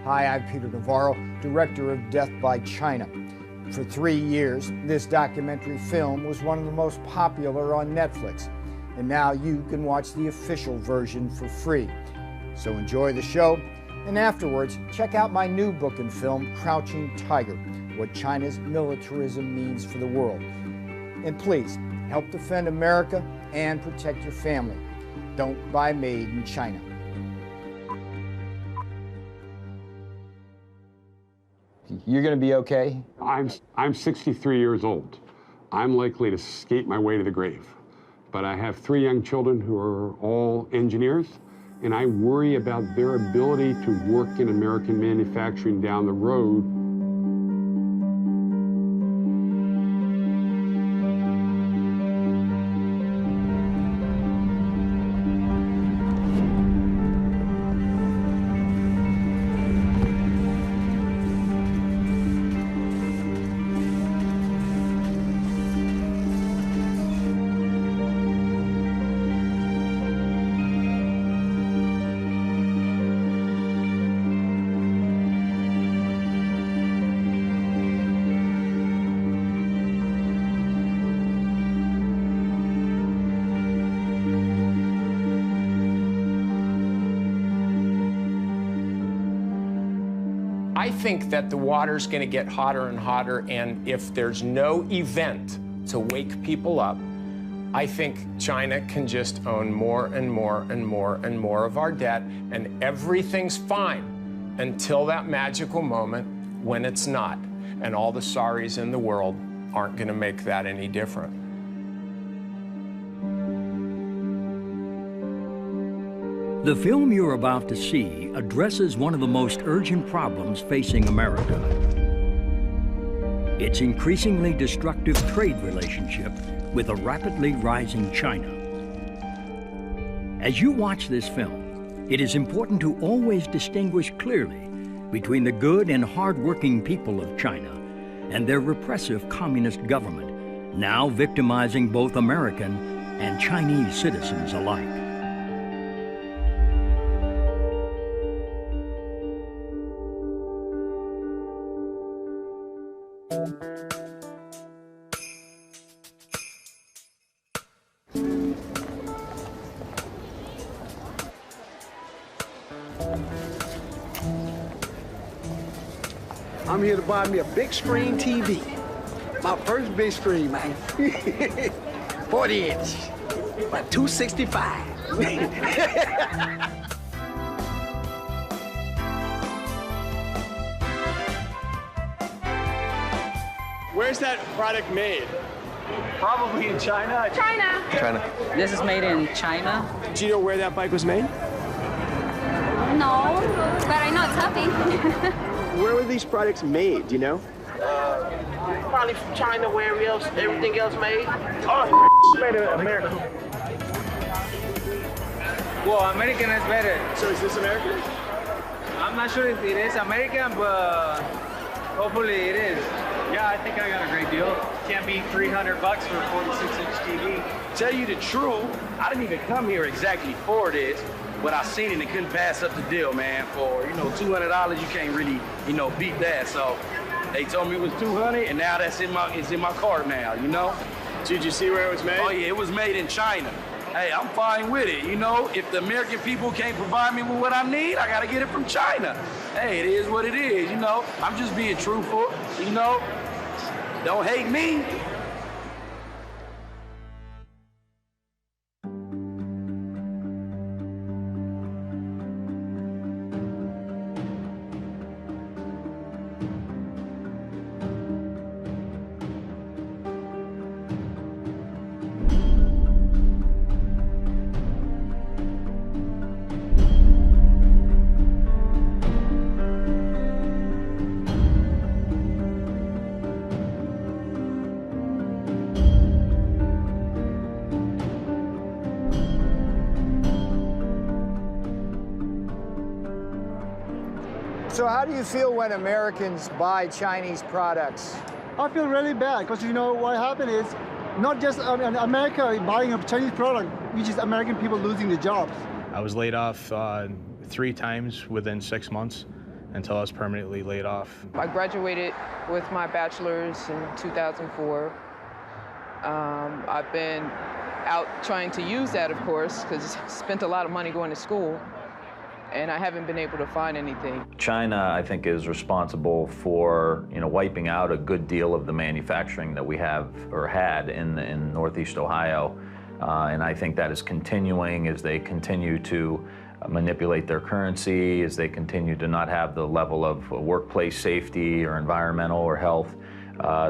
Hi, I'm Peter Navarro, director of Death by China. For 3 years, this documentary film was one of the most popular on Netflix. And now you can watch the official version for free. So enjoy the show, and afterwards, check out my new book and film, Crouching Tiger, What China's Militarism Means for the World. And please, help defend America and protect your family. Don't buy made in China. You're going to be okay? I'm 63 years old. I'm likely to skate my way to the grave. But I have 3 young children who are all engineers, and I worry about their ability to work in American manufacturing down the road. I think that the water's going to get hotter and hotter, and if there's no event to wake people up, I think China can just own more and more and more and more of our debt, and everything's fine until that magical moment when it's not, and all the sorries in the world aren't going to make that any different. The film you're about to see addresses one of the most urgent problems facing America. Its increasingly destructive trade relationship with a rapidly rising China. As you watch this film, it is important to always distinguish clearly between the good and hard-working people of China and their repressive communist government, now victimizing both American and Chinese citizens alike. I'm here to buy me a big screen TV. My first big screen, man. 40 inch, about 265. Where's that product made? Probably in China. China. This is made in China. Do you know where that bike was made? No, but I know it's healthy. Where were these products made, do you know? Probably from China, where everything else made. Oh, made in America. Well, American is better. So is this American? I'm not sure if it is American, but hopefully it is. Yeah, I think I got a great deal. Can't beat $300 for a 46-inch TV. Tell you the truth, I didn't even come here exactly for this, but I seen it and couldn't pass up the deal, man. For, $200, you can't really, beat that. So they told me it was $200, and now it's in my cart now, Did you see where it was made? Oh yeah, it was made in China. Hey, I'm fine with it, If the American people can't provide me with what I need, I gotta get it from China. Hey, it is what it is, I'm just being truthful, Don't hate me. So how do you feel when Americans buy Chinese products? I feel really bad because what happened is not just America buying a Chinese product, which is American people losing their jobs. I was laid off 3 times within 6 months. until I was permanently laid off. I graduated with my bachelor's in 2004. I've been out trying to use that, of course, because I spent a lot of money going to school, and I haven't been able to find anything. China, I think, is responsible for, wiping out a good deal of the manufacturing that we have or had in Northeast Ohio. And I think that is continuing as they continue to manipulate their currency, as they continue to not have the level of workplace safety or environmental or health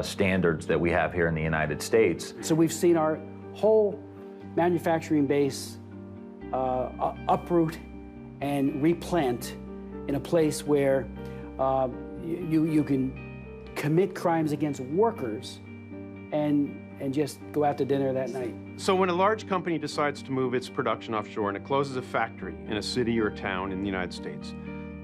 standards that we have here in the United States. So we've seen our whole manufacturing base uproot and replant in a place where you can commit crimes against workers and just go out to dinner that night. So when a large company decides to move its production offshore and it closes a factory in a city or town in the United States,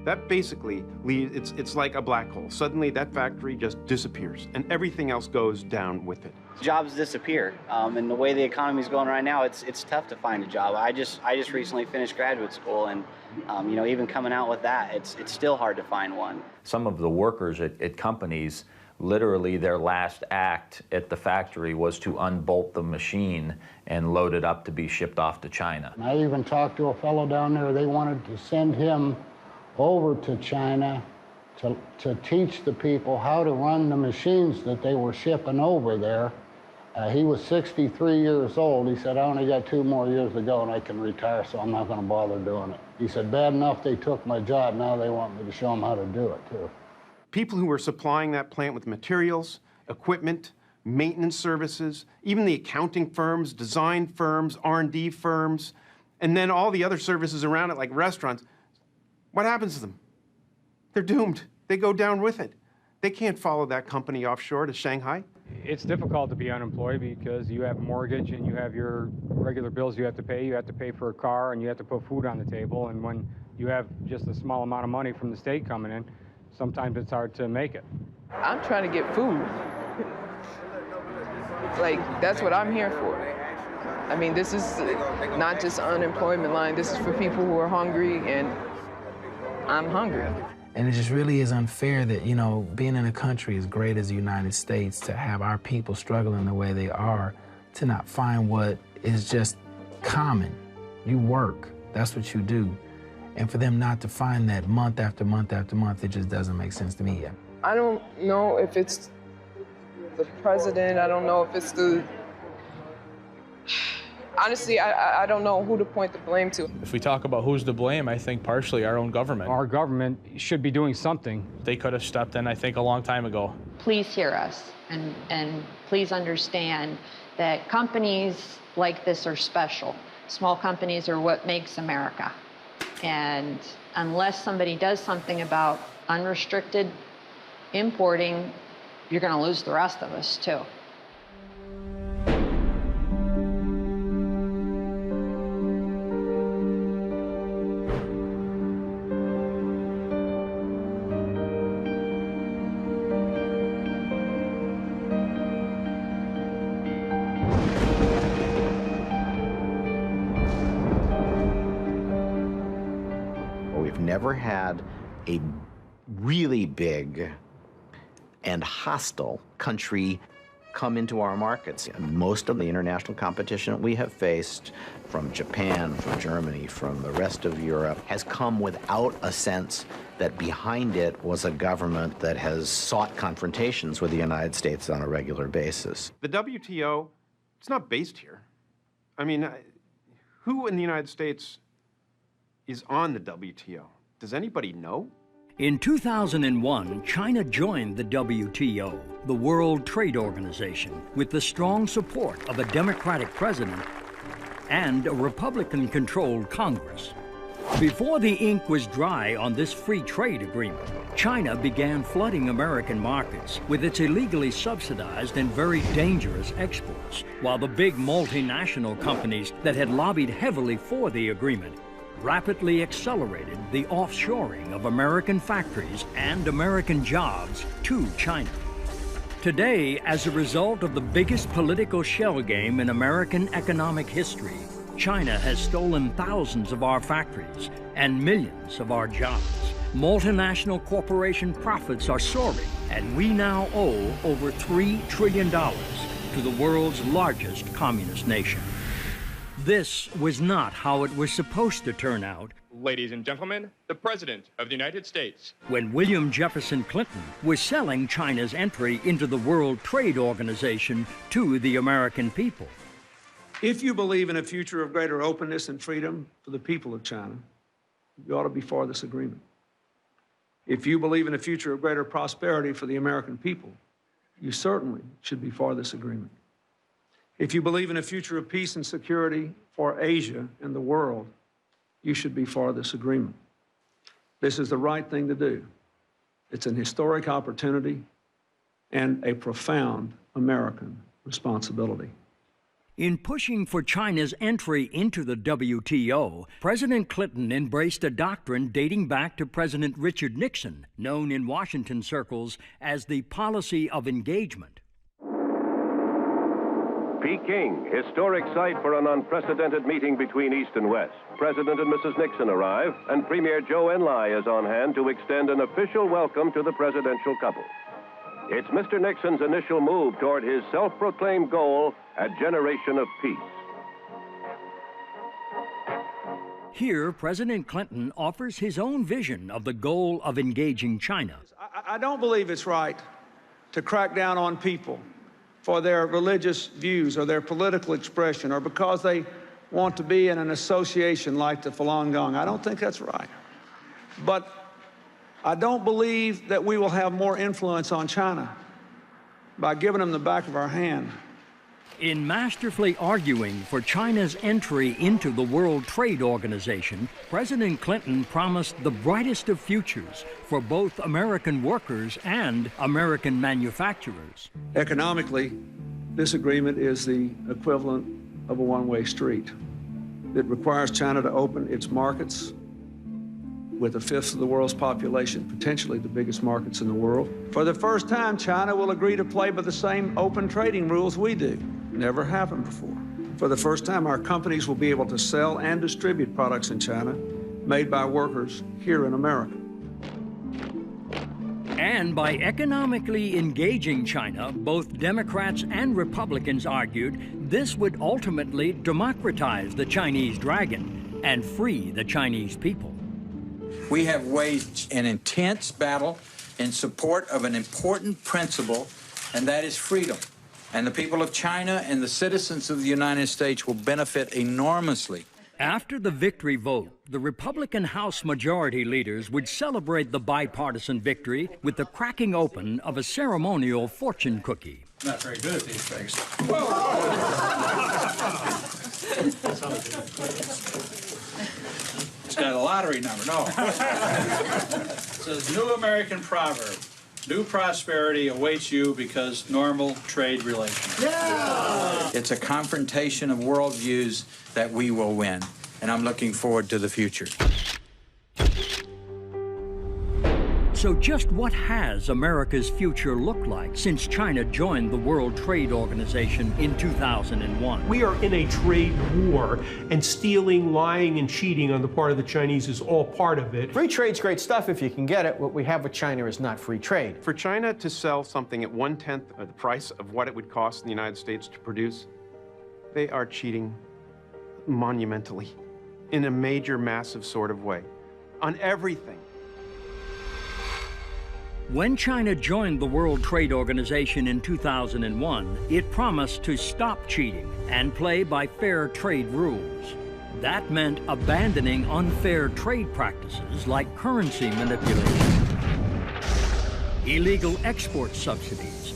that basically leaves, it's like a black hole. Suddenly that factory just disappears and everything else goes down with it. Jobs disappear, and the way the economy is going right now, it's tough to find a job. I just recently finished graduate school, and even coming out with that, it's still hard to find one. Some of the workers at companies, literally their last act at the factory was to unbolt the machine and load it up to be shipped off to China. I even talked to a fellow down there. They wanted to send him over to China to teach the people how to run the machines that they were shipping over there. He was 63 years old. He said, I only got 2 more years to go and I can retire, so I'm not going to bother doing it. He said, bad enough they took my job, now they want me to show them how to do it, too. People who were supplying that plant with materials, equipment, maintenance services, even the accounting firms, design firms, R&D firms, and then all the other services around it, like restaurants, what happens to them? They're doomed. They go down with it. They can't follow that company offshore to Shanghai. It's difficult to be unemployed because you have a mortgage and you have your regular bills you have to pay. You have to pay for a car and you have to put food on the table. And when you have just a small amount of money from the state coming in, sometimes it's hard to make it. I'm trying to get food. Like, that's what I'm here for. I mean, this is not just unemployment line. This is for people who are hungry, and I'm hungry. And it just really is unfair that, being in a country as great as the United States, to have our people struggling the way they are, to not find what is just common. You work, that's what you do. And for them not to find that month after month after month, it just doesn't make sense to me yet. I don't know if it's the president, I don't know if it's the... Honestly, I don't know who to point the blame to. If we talk about who's to blame, I think partially our own government. Our government should be doing something. They could have stepped in, I think, a long time ago. Please hear us and please understand that companies like this are special. Small companies are what makes America. And unless somebody does something about unrestricted importing, you're going to lose the rest of us, too. Never had a really big and hostile country come into our markets. Most of the international competition that we have faced from Japan, from Germany, from the rest of Europe has come without a sense that behind it was a government that has sought confrontations with the United States on a regular basis. The WTO, it's not based here. I mean, who in the United States is on the WTO? Does anybody know? In 2001, China joined the WTO, the World Trade Organization, with the strong support of a Democratic president and a Republican-controlled Congress. Before the ink was dry on this free trade agreement, China began flooding American markets with its illegally subsidized and very dangerous exports, while the big multinational companies that had lobbied heavily for the agreement rapidly accelerated the offshoring of American factories and American jobs to China. Today, as a result of the biggest political shell game in American economic history, China has stolen thousands of our factories and millions of our jobs. Multinational corporation profits are soaring, and we now owe over $3 trillion to the world's largest communist nation. This was not how it was supposed to turn out. Ladies and gentlemen, the President of the United States. When William Jefferson Clinton was selling China's entry into the World Trade Organization to the American people. If you believe in a future of greater openness and freedom for the people of China, you ought to be for this agreement. If you believe in a future of greater prosperity for the American people, you certainly should be for this agreement. If you believe in a future of peace and security for Asia and the world, you should be for this agreement. This is the right thing to do. It's an historic opportunity and a profound American responsibility. In pushing for China's entry into the WTO, President Clinton embraced a doctrine dating back to President Richard Nixon, known in Washington circles as the policy of engagement. Peking, historic site for an unprecedented meeting between East and West. President and Mrs. Nixon arrive, and Premier Zhou Enlai is on hand to extend an official welcome to the presidential couple. It's Mr. Nixon's initial move toward his self-proclaimed goal, a generation of peace. Here, President Clinton offers his own vision of the goal of engaging China. I don't believe it's right to crack down on people for their religious views or their political expression or because they want to be in an association like the Falun Gong. I don't think that's right. But I don't believe that we will have more influence on China by giving them the back of our hand. In masterfully arguing for China's entry into the World Trade Organization, President Clinton promised the brightest of futures for both American workers and American manufacturers. Economically, this agreement is the equivalent of a one-way street. It requires China to open its markets with a fifth of the world's population, potentially the biggest markets in the world. For the first time, China will agree to play by the same open trading rules we do. Never happened before. For the first time, our companies will be able to sell and distribute products in China made by workers here in America. And by economically engaging China, both Democrats and Republicans argued this would ultimately democratize the Chinese dragon and free the Chinese people. We have waged an intense battle in support of an important principle, and that is freedom. And the people of China and the citizens of the United States will benefit enormously. After the victory vote, the Republican House Majority Leaders would celebrate the bipartisan victory with the cracking open of a ceremonial fortune cookie. Not very good at these things. It's got a lottery number, no. It says, new American proverb. New prosperity awaits you because normal trade relations. Yeah! It's a confrontation of worldviews that we will win, and I'm looking forward to the future. So just what has America's future looked like since China joined the World Trade Organization in 2001? We are in a trade war, and stealing, lying, and cheating on the part of the Chinese is all part of it. Free trade's great stuff if you can get it. What we have with China is not free trade. For China to sell something at 1/10 of the price of what it would cost in the United States to produce, they are cheating monumentally in a major, massive sort of way on everything. When China joined the World Trade Organization in 2001, it promised to stop cheating and play by fair trade rules. That meant abandoning unfair trade practices like currency manipulation, illegal export subsidies,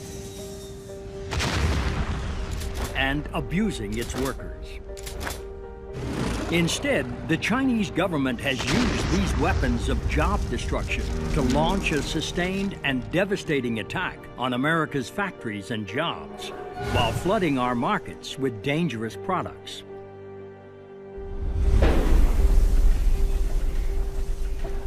and abusing its workers. Instead, the Chinese government has used these weapons of job destruction to launch a sustained and devastating attack on America's factories and jobs, while flooding our markets with dangerous products.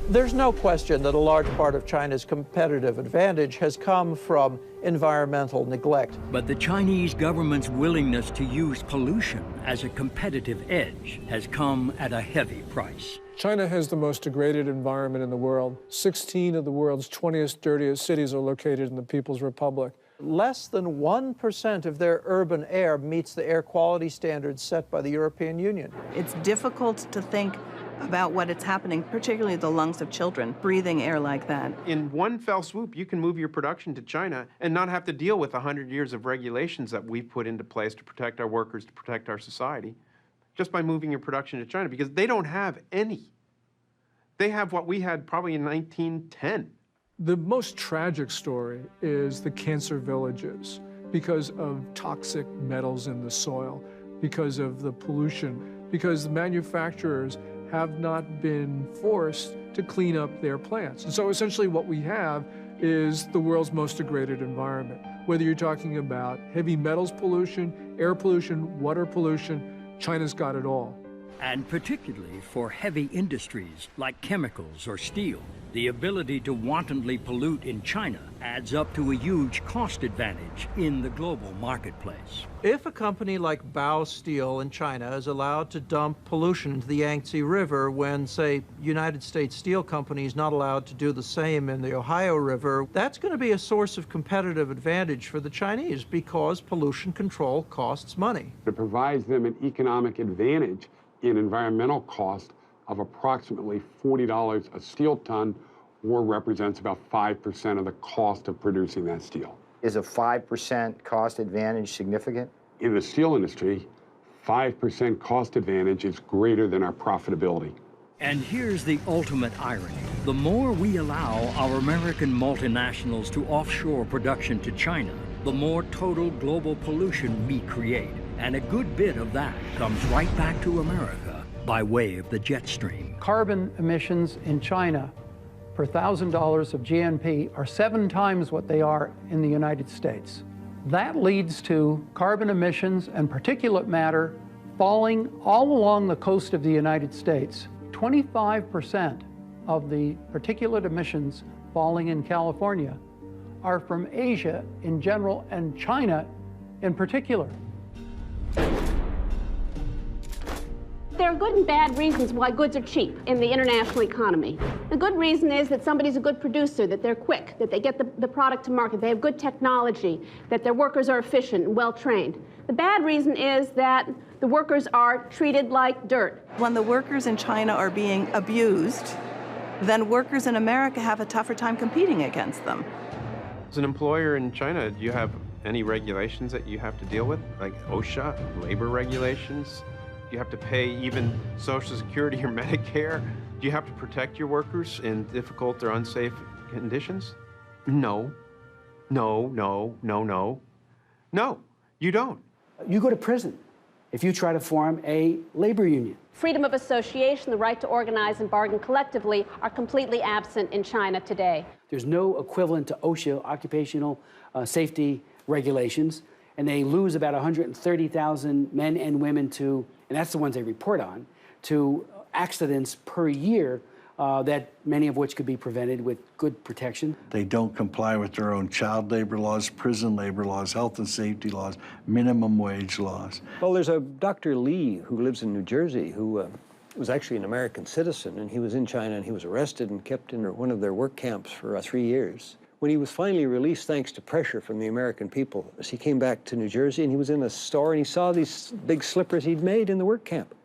There's no question that a large part of China's competitive advantage has come from environmental neglect. But the Chinese government's willingness to use pollution as a competitive edge has come at a heavy price. China has the most degraded environment in the world. 16 of the world's 20th dirtiest cities are located in the People's Republic. Less than 1% of their urban air meets the air quality standards set by the European Union. It's difficult to think about what is happening, particularly the lungs of children, breathing air like that. In one fell swoop, you can move your production to China and not have to deal with 100 years of regulations that we've put into place to protect our workers, to protect our society, just by moving your production to China, because they don't have any. They have what we had probably in 1910. The most tragic story is the cancer villages because of toxic metals in the soil, because of the pollution, because the manufacturers have not been forced to clean up their plants. And so essentially what we have is the world's most degraded environment. Whether you're talking about heavy metals pollution, air pollution, water pollution, China's got it all. And particularly for heavy industries like chemicals or steel, the ability to wantonly pollute in China adds up to a huge cost advantage in the global marketplace. If a company like Bao Steel in China is allowed to dump pollution into the Yangtze River when, say, United States Steel Company is not allowed to do the same in the Ohio River, that's going to be a source of competitive advantage for the Chinese because pollution control costs money. It provides them an economic advantage in environmental cost of approximately $40 a steel ton, or represents about 5% of the cost of producing that steel. Is a 5% cost advantage significant? In the steel industry, 5% cost advantage is greater than our profitability. And here's the ultimate irony. The more we allow our American multinationals to offshore production to China, the more total global pollution we create. And a good bit of that comes right back to America by way of the jet stream. Carbon emissions in China per $1,000 of GNP are 7 times what they are in the United States. That leads to carbon emissions and particulate matter falling all along the coast of the United States. 25% of the particulate emissions falling in California are from Asia in general and China in particular. There are good and bad reasons why goods are cheap in the international economy. The good reason is that somebody's a good producer, that they're quick, that they get the product to market, they have good technology, that their workers are efficient and well-trained. The bad reason is that the workers are treated like dirt. When the workers in China are being abused, then workers in America have a tougher time competing against them. As an employer in China, do you have any regulations that you have to deal with, like OSHA, labor regulations? Do you have to pay even Social Security or Medicare? Do you have to protect your workers in difficult or unsafe conditions? No. No, no, no, no. No, you don't. You go to prison if you try to form a labor union. Freedom of association, the right to organize and bargain collectively are completely absent in China today. There's no equivalent to OSHA, occupational safety regulations, and they lose about 130,000 men and women to, and that's the ones they report on, to accidents per year, that many of which could be prevented with good protection. They don't comply with their own child labor laws, prison labor laws, health and safety laws, minimum wage laws. Well, there's a Dr. Lee who lives in New Jersey who was actually an American citizen, and he was in China and he was arrested and kept in one of their work camps for 3 years. When he was finally released, thanks to pressure from the American people, he came back to New Jersey and he was in a store and he saw these big slippers he'd made in the work camp.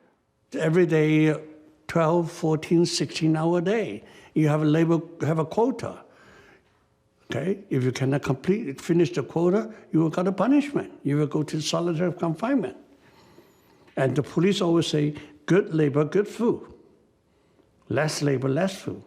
Every day, 12, 14, 16-hour day, you have a quota. Okay, if you cannot finish the quota, you will get a punishment. You will go to solitary confinement. And the police always say, good labor, good food. Less labor, less food.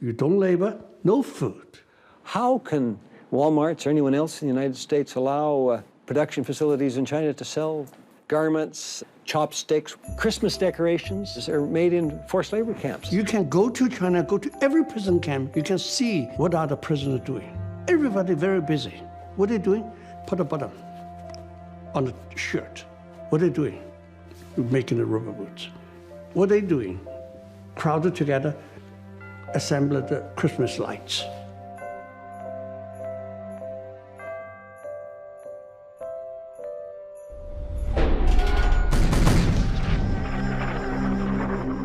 You don't labor, no food. How can Walmarts or anyone else in the United States allow production facilities in China to sell garments, chopsticks, Christmas decorations are made in forced labor camps? You can go to China, go to every prison camp, you can see what are the prisoners doing. Everybody very busy. What are they doing? Put a button on the shirt. What are they doing? Making the rubber boots. What are they doing? Crowded together, assemble the Christmas lights.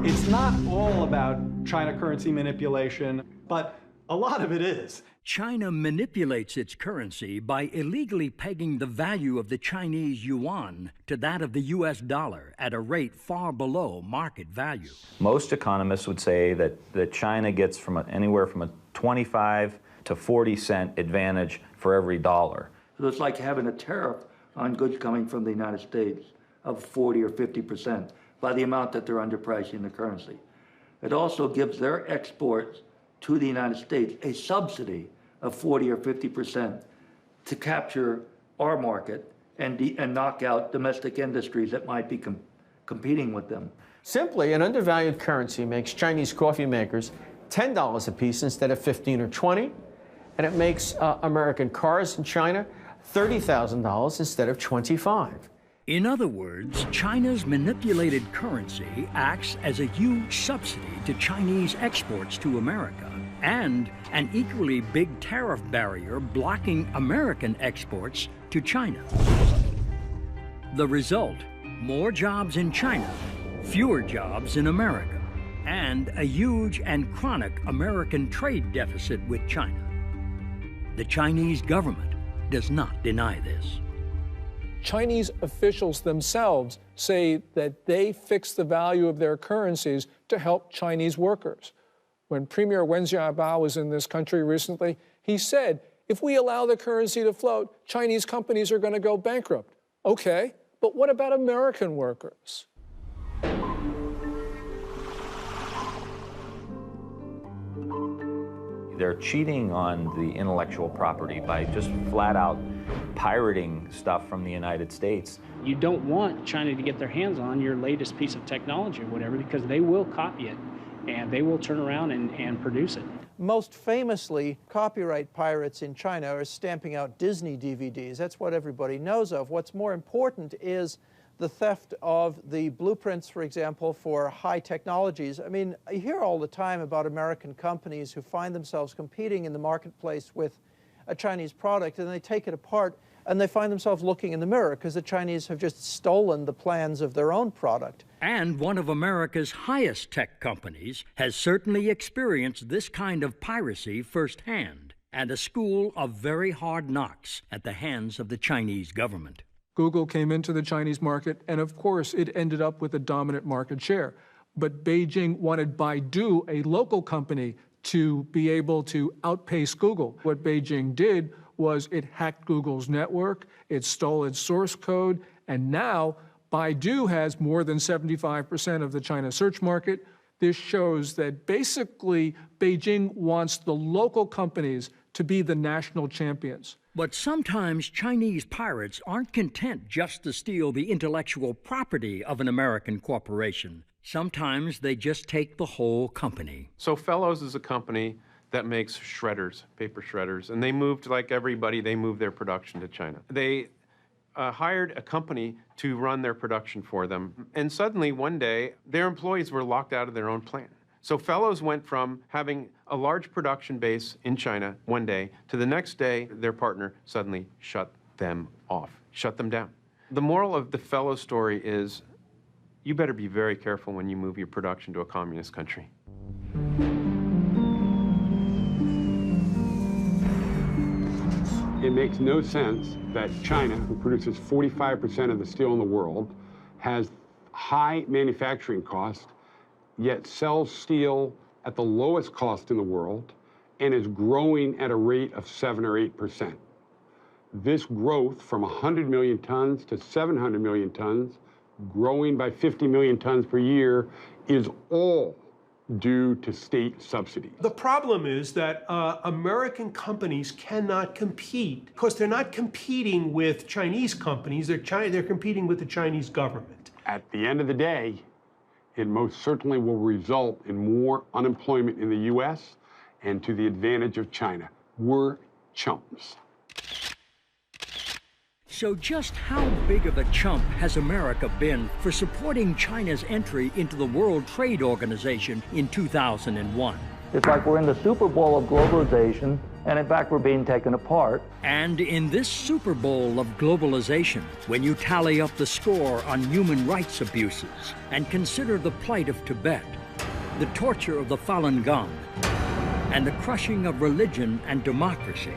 It's not all about China currency manipulation, but a lot of it is. China manipulates its currency by illegally pegging the value of the Chinese yuan to that of the U.S. dollar at a rate far below market value. Most economists would say that China gets anywhere from a 25 to 40 cent advantage for every dollar. So it's like having a tariff on goods coming from the United States of 40 or 50% by the amount that they're underpricing the currency. It also gives their exports to the United States a subsidy of 40 or 50% to capture our market and knock out domestic industries that might be competing with them. Simply, an undervalued currency makes Chinese coffee makers $10 a piece instead of 15 or 20, and it makes American cars in China $30,000 instead of 25. In other words, China's manipulated currency acts as a huge subsidy to Chinese exports to America and an equally big tariff barrier blocking American exports to China. The result, more jobs in China, fewer jobs in America, and a huge and chronic American trade deficit with China. The Chinese government does not deny this. Chinese officials themselves say that they fix the value of their currencies to help Chinese workers. When Premier Wen Jiabao was in this country recently, he said, if we allow the currency to float, Chinese companies are going to go bankrupt. Okay, but what about American workers? They're cheating on the intellectual property by just flat out pirating stuff from the United States. You don't want China to get their hands on your latest piece of technology or whatever, because they will copy it and they will turn around and produce it. Most famously, copyright pirates in China are stamping out Disney DVDs. That's what everybody knows of. What's more important is the theft of the blueprints, for example, for high technologies. I mean, I hear all the time about American companies who find themselves competing in the marketplace with a Chinese product, and they take it apart, and they find themselves looking in the mirror because the Chinese have just stolen the plans of their own product. And one of America's highest tech companies has certainly experienced this kind of piracy firsthand, and a school of very hard knocks at the hands of the Chinese government. Google came into the Chinese market, and of course, it ended up with a dominant market share. But Beijing wanted Baidu, a local company, to be able to outpace Google. What Beijing did was it hacked Google's network, it stole its source code, and now Baidu has more than 75% of the China search market. This shows that basically Beijing wants the local companies to be the national champions. But sometimes Chinese pirates aren't content just to steal the intellectual property of an American corporation. Sometimes they just take the whole company. So Fellows is a company that makes shredders, paper shredders, and they moved, like everybody, they moved their production to China. They hired a company to run their production for them, and suddenly one day their employees were locked out of their own plant. So Fellows went from having a large production base in China one day to the next day their partner suddenly shut them off, shut them down. The moral of the Fellows story is you better be very careful when you move your production to a communist country. It makes no sense that China, who produces 45% of the steel in the world, has high manufacturing costs, yet sells steel at the lowest cost in the world and is growing at a rate of 7 or 8%. This growth from 100 million tons to 700 million tons, growing by 50 million tons per year, is all due to state subsidies. The problem is that American companies cannot compete because they're not competing with Chinese companies, they're competing with the Chinese government. At the end of the day, it most certainly will result in more unemployment in the U.S. and to the advantage of China. We're chumps. So just how big of a chump has America been for supporting China's entry into the World Trade Organization in 2001? It's like we're in the Super Bowl of globalization, and in fact, we're being taken apart. And in this Super Bowl of globalization, when you tally up the score on human rights abuses and consider the plight of Tibet, the torture of the Falun Gong, and the crushing of religion and democracy,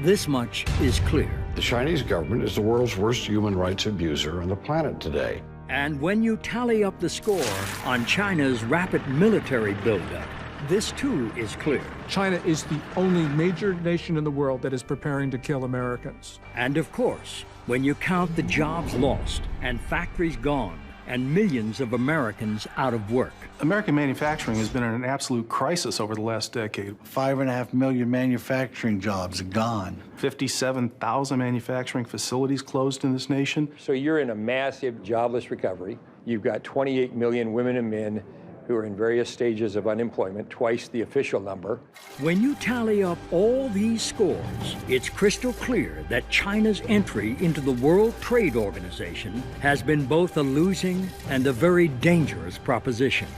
this much is clear. The Chinese government is the world's worst human rights abuser on the planet today. And when you tally up the score on China's rapid military buildup, this too is clear. China is the only major nation in the world that is preparing to kill Americans. And of course, when you count the jobs lost and factories gone and millions of Americans out of work. American manufacturing has been in an absolute crisis over the last decade. 5.5 million manufacturing jobs gone. 57,000 manufacturing facilities closed in this nation. So you're in a massive jobless recovery. You've got 28 million women and men who are in various stages of unemployment, twice the official number. When you tally up all these scores, it's crystal clear that China's entry into the World Trade Organization has been both a losing and a very dangerous proposition.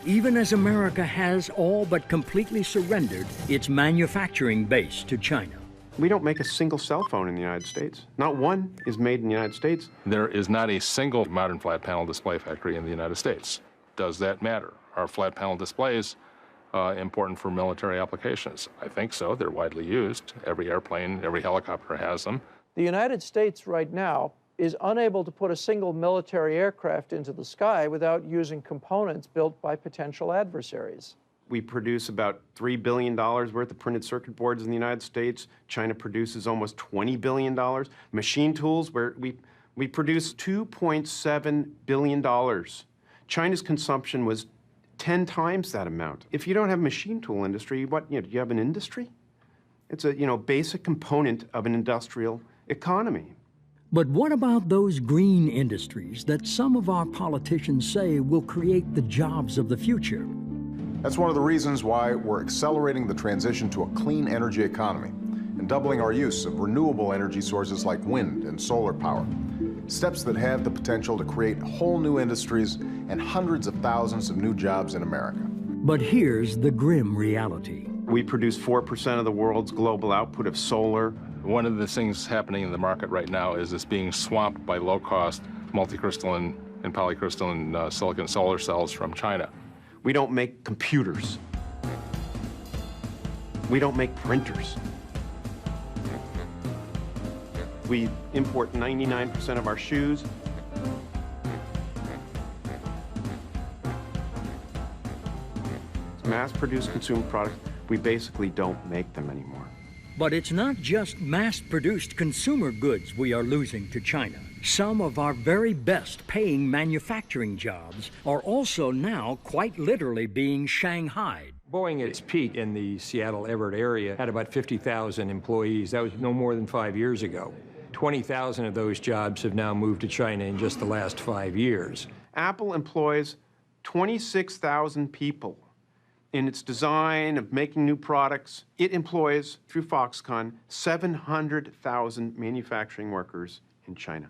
Even as America has all but completely surrendered its manufacturing base to China. We don't make a single cell phone in the United States. Not one is made in the United States. There is not a single modern flat panel display factory in the United States. Does that matter? Are flat panel displays important for military applications? I think so. They're widely used. Every airplane, every helicopter has them. The United States right now is unable to put a single military aircraft into the sky without using components built by potential adversaries. We produce about $3 billion worth of printed circuit boards in the United States. China produces almost $20 billion. Machine tools, where we produce $2.7 billion. China's consumption was 10 times that amount. If you don't have a machine tool industry, do you have an industry? It's a basic component of an industrial economy. But what about those green industries that some of our politicians say will create the jobs of the future? That's one of the reasons why we're accelerating the transition to a clean energy economy and doubling our use of renewable energy sources like wind and solar power. Steps that have the potential to create whole new industries and hundreds of thousands of new jobs in America. But here's the grim reality. We produce 4% of the world's global output of solar. One of the things happening in the market right now is it's being swamped by low-cost multicrystalline and polycrystalline silicon solar cells from China. We don't make computers. We don't make printers. We import 99% of our shoes. Mass-produced consumer products, we basically don't make them anymore. But it's not just mass-produced consumer goods we are losing to China. Some of our very best paying manufacturing jobs are also now quite literally being shanghaied. Boeing at its peak in the Seattle-Everett area had about 50,000 employees. That was no more than 5 years ago. 20,000 of those jobs have now moved to China in just the last 5 years. Apple employs 26,000 people in its design of making new products. It employs, through Foxconn, 700,000 manufacturing workers in China.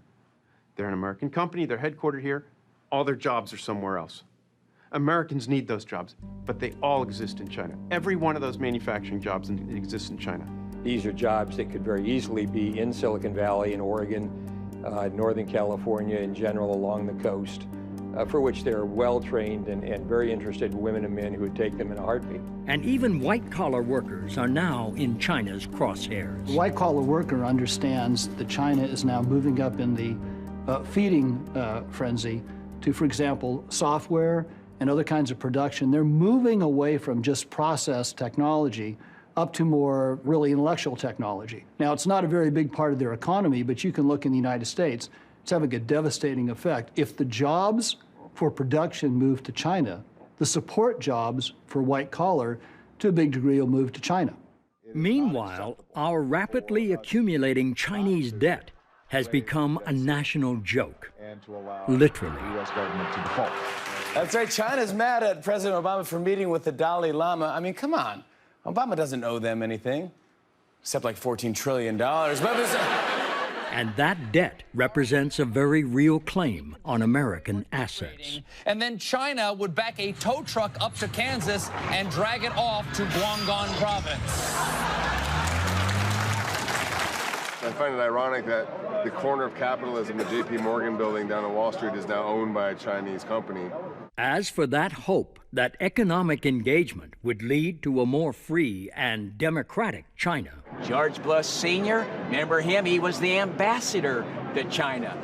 They're an American company, they're headquartered here, all their jobs are somewhere else. Americans need those jobs, but they all exist in China. Every one of those manufacturing jobs exists in China. These are jobs that could very easily be in Silicon Valley, in Oregon, Northern California in general, along the coast, for which there are well-trained and very interested women and men who would take them in a heartbeat. And even white-collar workers are now in China's crosshairs. The white-collar worker understands that China is now moving up in the feeding frenzy to, for example, software and other kinds of production. They're moving away from just process technology up to more really intellectual technology. Now, it's not a very big part of their economy, but you can look in the United States, it's having a devastating effect. If the jobs for production move to China, the support jobs for white collar, to a big degree, will move to China. Meanwhile, our rapidly accumulating Chinese debt has become a national joke, literally. That's right, China's mad at President Obama for meeting with the Dalai Lama. I mean, come on. Obama doesn't owe them anything, except like $14 trillion. And that debt represents a very real claim on American assets. And then China would back a tow truck up to Kansas and drag it off to Guangdong province. I find it ironic that the corner of capitalism, the J.P. Morgan building down on Wall Street, is now owned by a Chinese company. As for that hope that economic engagement would lead to a more free and democratic China. George Bush Sr., remember him? He was the ambassador to China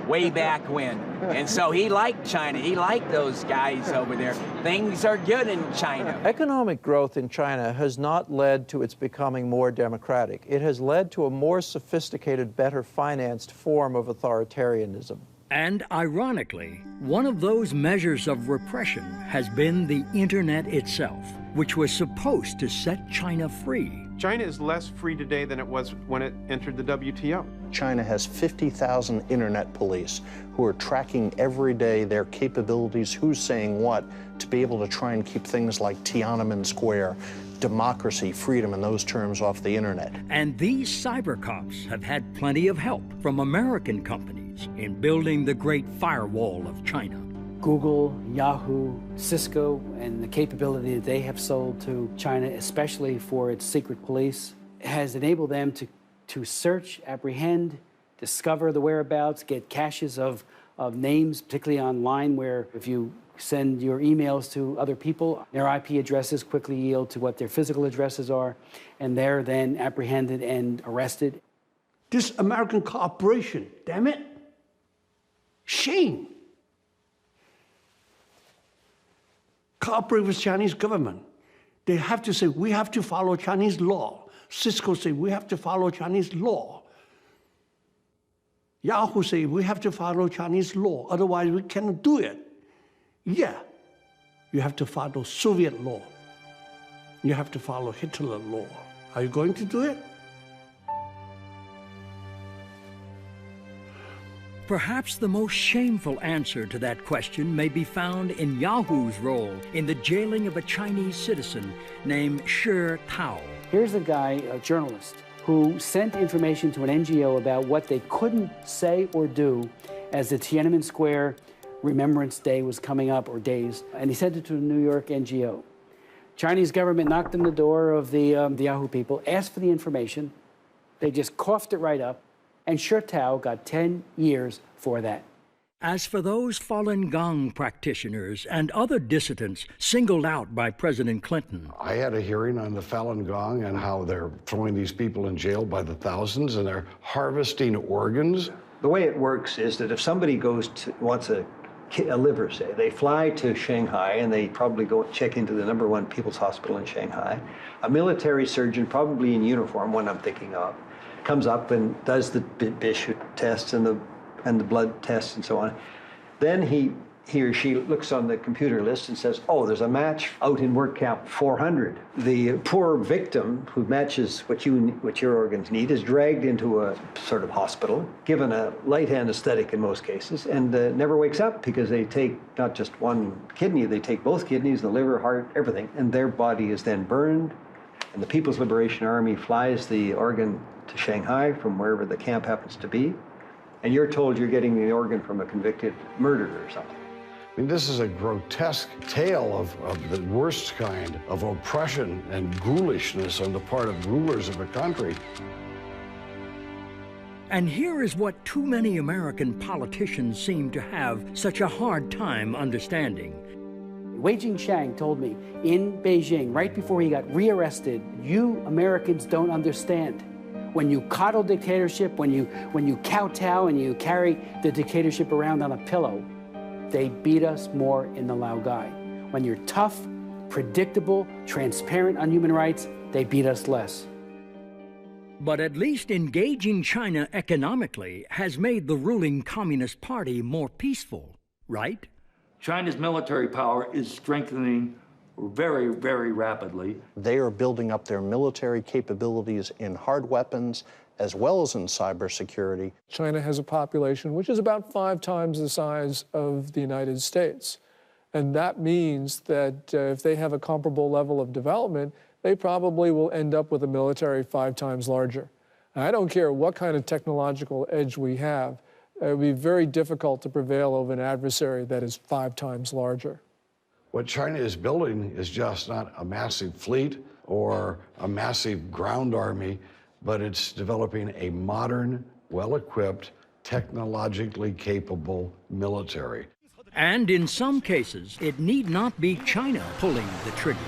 way back when. And so he liked China. He liked those guys over there. Things are good in China. Economic growth in China has not led to its becoming more democratic. It has led to a more sophisticated, better financed form of authoritarianism. And ironically, one of those measures of repression has been the internet itself, which was supposed to set China free. China is less free today than it was when it entered the WTO. China has 50,000 internet police who are tracking every day their capabilities, who's saying what, to be able to try and keep things like Tiananmen Square, democracy, freedom, and those terms off the internet. And these cyber cops have had plenty of help from American companies in building the great firewall of China. Google, Yahoo, Cisco, and the capability that they have sold to China, especially for its secret police, has enabled them to search, apprehend, discover the whereabouts, get caches of names, particularly online, where if you send your emails to other people, their IP addresses quickly yield to what their physical addresses are, and they're then apprehended and arrested. This American cooperation, damn it. Shame. Cooperate with Chinese government. They have to say, we have to follow Chinese law. Cisco say, we have to follow Chinese law. Yahoo say, we have to follow Chinese law, otherwise we cannot do it. Yeah, you have to follow Soviet law. You have to follow Hitler law. Are you going to do it? Perhaps the most shameful answer to that question may be found in Yahoo's role in the jailing of a Chinese citizen named Shi Tao. Here's a guy, a journalist, who sent information to an NGO about what they couldn't say or do as the Tiananmen Square Remembrance Day was coming up, or days, and he sent it to a New York NGO. Chinese government knocked on the door of the Yahoo people, asked for the information. They just coughed it right up, and Shi Tao got 10 years for that. As for those Falun Gong practitioners and other dissidents singled out by President Clinton, I had a hearing on the Falun Gong and how they're throwing these people in jail by the thousands and they're harvesting organs. The way it works is that if somebody wants a liver, say, they fly to Shanghai and they probably go check into the #1 People's Hospital in Shanghai. A military surgeon, probably in uniform, one I'm thinking of, comes up and does the Bishop tests and the blood tests and so on. Then he or she looks on the computer list and says, oh, there's a match out in work camp 400. The poor victim who matches what your organs need is dragged into a sort of hospital, given a light anesthetic in most cases, and never wakes up because they take not just one kidney, they take both kidneys, the liver, heart, everything, and their body is then burned, and the People's Liberation Army flies the organ to Shanghai from wherever the camp happens to be, and you're told you're getting the organ from a convicted murderer or something. I mean, this is a grotesque tale of the worst kind of oppression and ghoulishness on the part of rulers of a country. And here is what too many American politicians seem to have such a hard time understanding. Wei Jingshang told me in Beijing, right before he got rearrested, you Americans don't understand. When you coddle dictatorship, when you kowtow and you carry the dictatorship around on a pillow, they beat us more in the Laogai. When you're tough, predictable, transparent on human rights, they beat us less. But at least engaging China economically has made the ruling Communist Party more peaceful, right? China's military power is strengthening very, very rapidly. They are building up their military capabilities in hard weapons as well as in cybersecurity. China has a population which is about 5 times the size of the United States. And that means that if they have a comparable level of development, they probably will end up with a military 5 times larger. And I don't care what kind of technological edge we have, it would be very difficult to prevail over an adversary that is 5 times larger. What China is building is just not a massive fleet or a massive ground army, but it's developing a modern, well-equipped, technologically capable military. And in some cases, it need not be China pulling the trigger.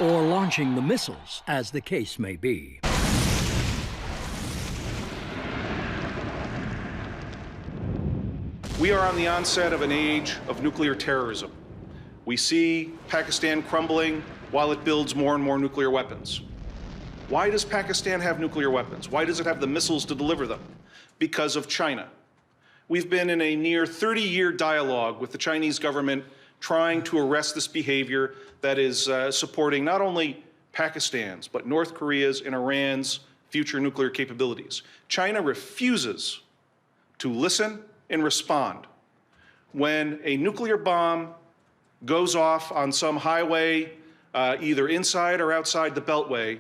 Or launching the missiles, as the case may be. We are on the onset of an age of nuclear terrorism. We see Pakistan crumbling while it builds more and more nuclear weapons. Why does Pakistan have nuclear weapons? Why does it have the missiles to deliver them? Because of China. We've been in a near 30-year dialogue with the Chinese government trying to arrest this behavior that is supporting not only Pakistan's, but North Korea's and Iran's future nuclear capabilities. China refuses to listen and respond. When a nuclear bomb goes off on some highway, either inside or outside the Beltway,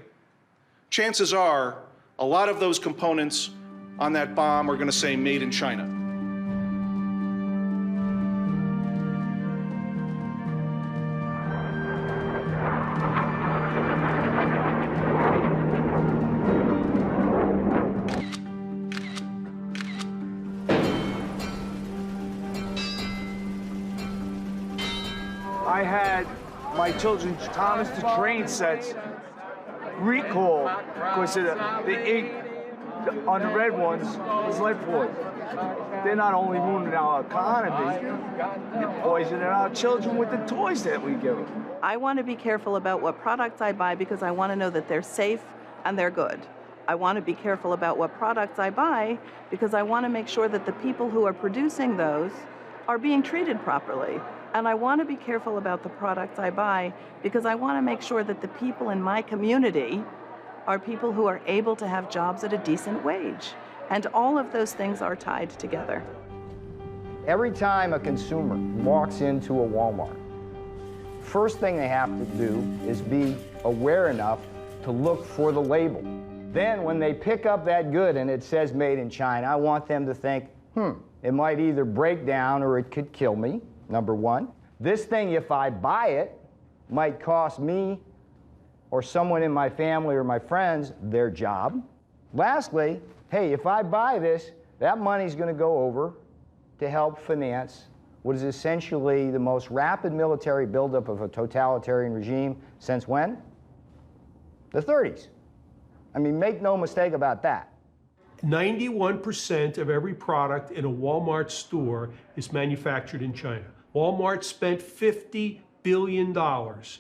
chances are a lot of those components on that bomb are going to say made in China. I had my children's Thomas the Train sets recalled because the ink on the red ones was lead poison. They're not only ruining our economy, they're poisoning our children with the toys that we give them. I want to be careful about what products I buy because I want to know that they're safe and they're good. I want to be careful about what products I buy because I want to make sure that the people who are producing those are being treated properly. And I want to be careful about the products I buy because I want to make sure that the people in my community are people who are able to have jobs at a decent wage. And all of those things are tied together. Every time a consumer walks into a Walmart, first thing they have to do is be aware enough to look for the label. Then when they pick up that good and it says made in China, I want them to think, it might either break down or it could kill me. Number one, this thing, if I buy it, might cost me or someone in my family or my friends their job. Lastly, hey, if I buy this, that money's going to go over to help finance what is essentially the most rapid military buildup of a totalitarian regime since when? The 30s. I mean, make no mistake about that. 91% of every product in a Walmart store is manufactured in China. Walmart spent $50 billion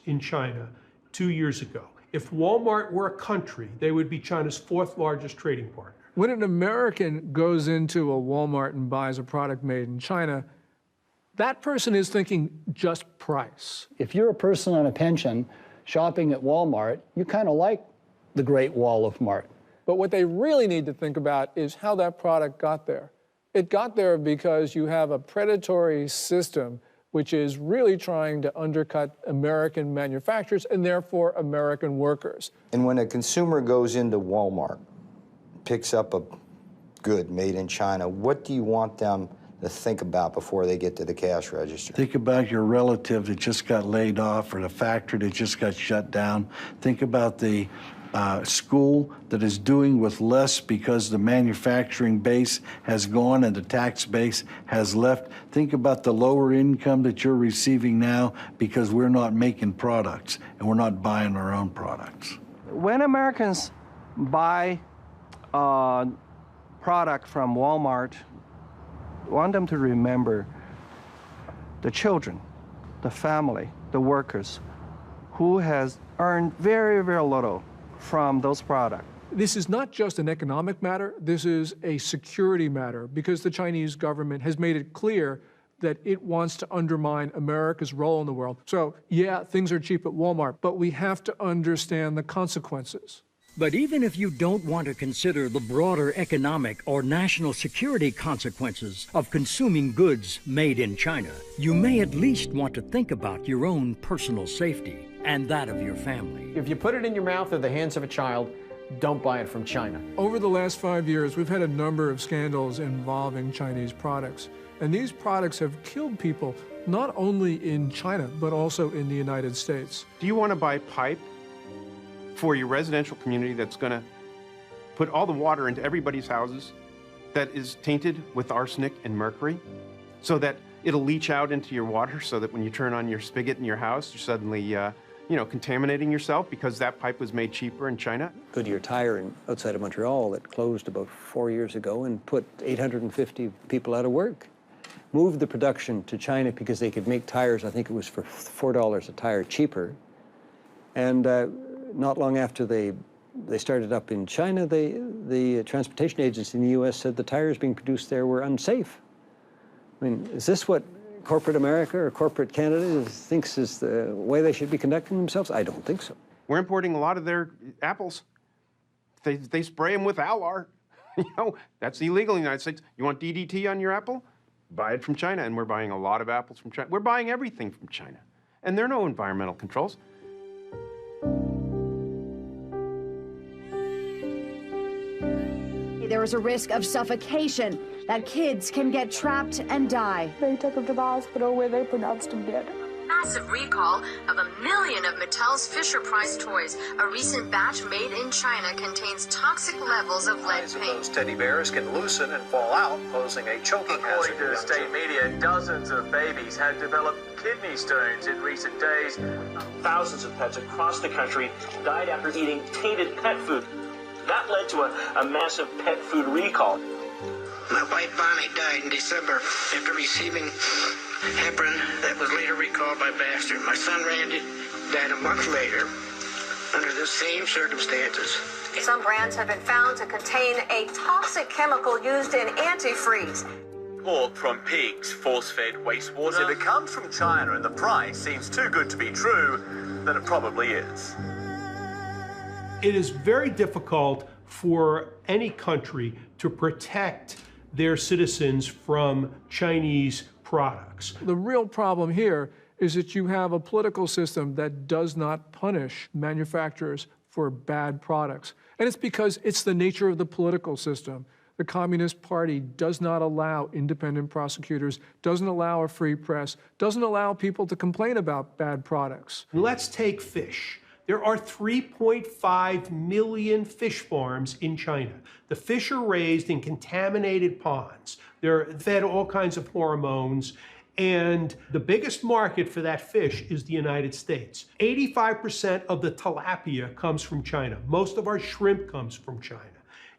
in China 2 years ago. If Walmart were a country, they would be China's 4th largest trading partner. When an American goes into a Walmart and buys a product made in China, that person is thinking just price. If you're a person on a pension shopping at Walmart, you kind of like the Great Wall of Mart. But what they really need to think about is how that product got there. It got there because you have a predatory system which is really trying to undercut American manufacturers and therefore American workers. And when a consumer goes into Walmart, picks up a good made in China, what do you want them to think about before they get to the cash register? Think about your relative that just got laid off or the factory that just got shut down. Think about the school that is doing with less because the manufacturing base has gone and the tax base has left. Think about the lower income that you're receiving now because we're not making products and we're not buying our own products. When Americans buy a product from Walmart, I want them to remember the children, the family, the workers who has earned very, very little from those products. This is not just an economic matter, this is a security matter because the Chinese government has made it clear that it wants to undermine America's role in the world. So, yeah, things are cheap at Walmart, but we have to understand the consequences. But even if you don't want to consider the broader economic or national security consequences of consuming goods made in China, you may at least want to think about your own personal safety and that of your family. If you put it in your mouth or the hands of a child, don't buy it from China. Over the last 5 years, we've had a number of scandals involving Chinese products. And these products have killed people, not only in China, but also in the United States. Do you want to buy pipe for your residential community that's going to put all the water into everybody's houses that is tainted with arsenic and mercury so that it'll leach out into your water so that when you turn on your spigot in your house, you're suddenly contaminating yourself because that pipe was made cheaper in China. Goodyear Tire outside of Montreal that closed about 4 years ago and put 850 people out of work. Moved the production to China because they could make tires, I think it was for $4 a tire cheaper. And not long after they started up in China, the transportation agency in the U.S. said the tires being produced there were unsafe. I mean, is this what corporate America or corporate Canada thinks is the way they should be conducting themselves? I don't think so. We're importing a lot of their apples. They spray them with Alar. That's illegal in the United States. You want DDT on your apple? Buy it from China, and we're buying a lot of apples from China. We're buying everything from China, and there are no environmental controls. There is a risk of suffocation, that kids can get trapped and die. They took him to the hospital where they pronounced him dead. Massive recall of 1 million of Mattel's Fisher-Price toys. A recent batch made in China contains toxic levels of lead paint. Those teddy bears can loosen and fall out, posing a choking hazard. According to state media, dozens of babies had developed kidney stones in recent days. Thousands of pets across the country died after eating tainted pet food. That led to a massive pet food recall. My wife Bonnie died in December after receiving heparin that was later recalled by Baxter. My son Randy died a month later under the same circumstances. Some brands have been found to contain a toxic chemical used in antifreeze. Pork from pigs, force-fed wastewater. If it comes from China and the price seems too good to be true, then it probably is. It is very difficult for any country to protect their citizens from Chinese products. The real problem here is that you have a political system that does not punish manufacturers for bad products. And it's because it's the nature of the political system. The Communist Party does not allow independent prosecutors, doesn't allow a free press, doesn't allow people to complain about bad products. Let's take fish. There are 3.5 million fish farms in China. The fish are raised in contaminated ponds. They're fed all kinds of hormones, and the biggest market for that fish is the United States. 85% of the tilapia comes from China. Most of our shrimp comes from China.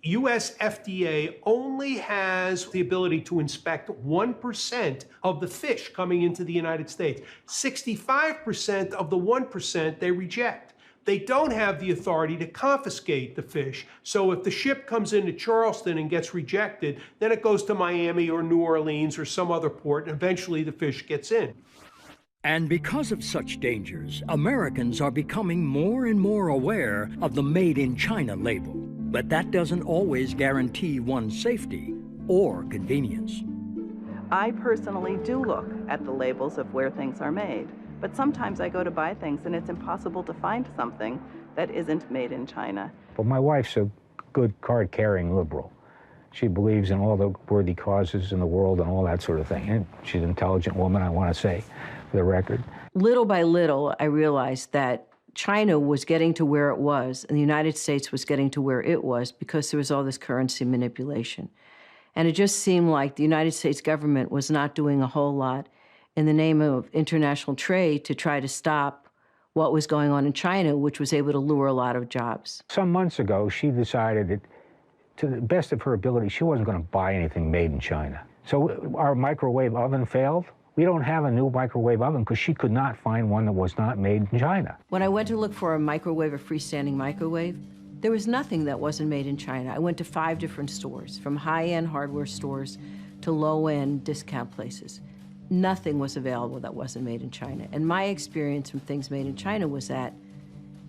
US FDA only has the ability to inspect 1% of the fish coming into the United States. 65% of the 1% they reject. They don't have the authority to confiscate the fish. So if the ship comes into Charleston and gets rejected, then it goes to Miami or New Orleans or some other port, and eventually the fish gets in. And because of such dangers, Americans are becoming more and more aware of the Made in China label. But that doesn't always guarantee one's safety or convenience. I personally do look at the labels of where things are made, but sometimes I go to buy things and it's impossible to find something that isn't made in China. But my wife's a good card-carrying liberal. She believes in all the worthy causes in the world and all that sort of thing. And she's an intelligent woman, I want to say, for the record. Little by little, I realized that China was getting to where it was, and the United States was getting to where it was because there was all this currency manipulation. And it just seemed like the United States government was not doing a whole lot in the name of international trade to try to stop what was going on in China, which was able to lure a lot of jobs. Some months ago, she decided that, to the best of her ability, she wasn't going to buy anything made in China. So our microwave oven failed. We don't have a new microwave oven because she could not find one that was not made in China. When I went to look for a microwave, a freestanding microwave, there was nothing that wasn't made in China. I went to 5 different stores, from high-end hardware stores to low-end discount places. Nothing was available that wasn't made in China. And my experience from things made in China was that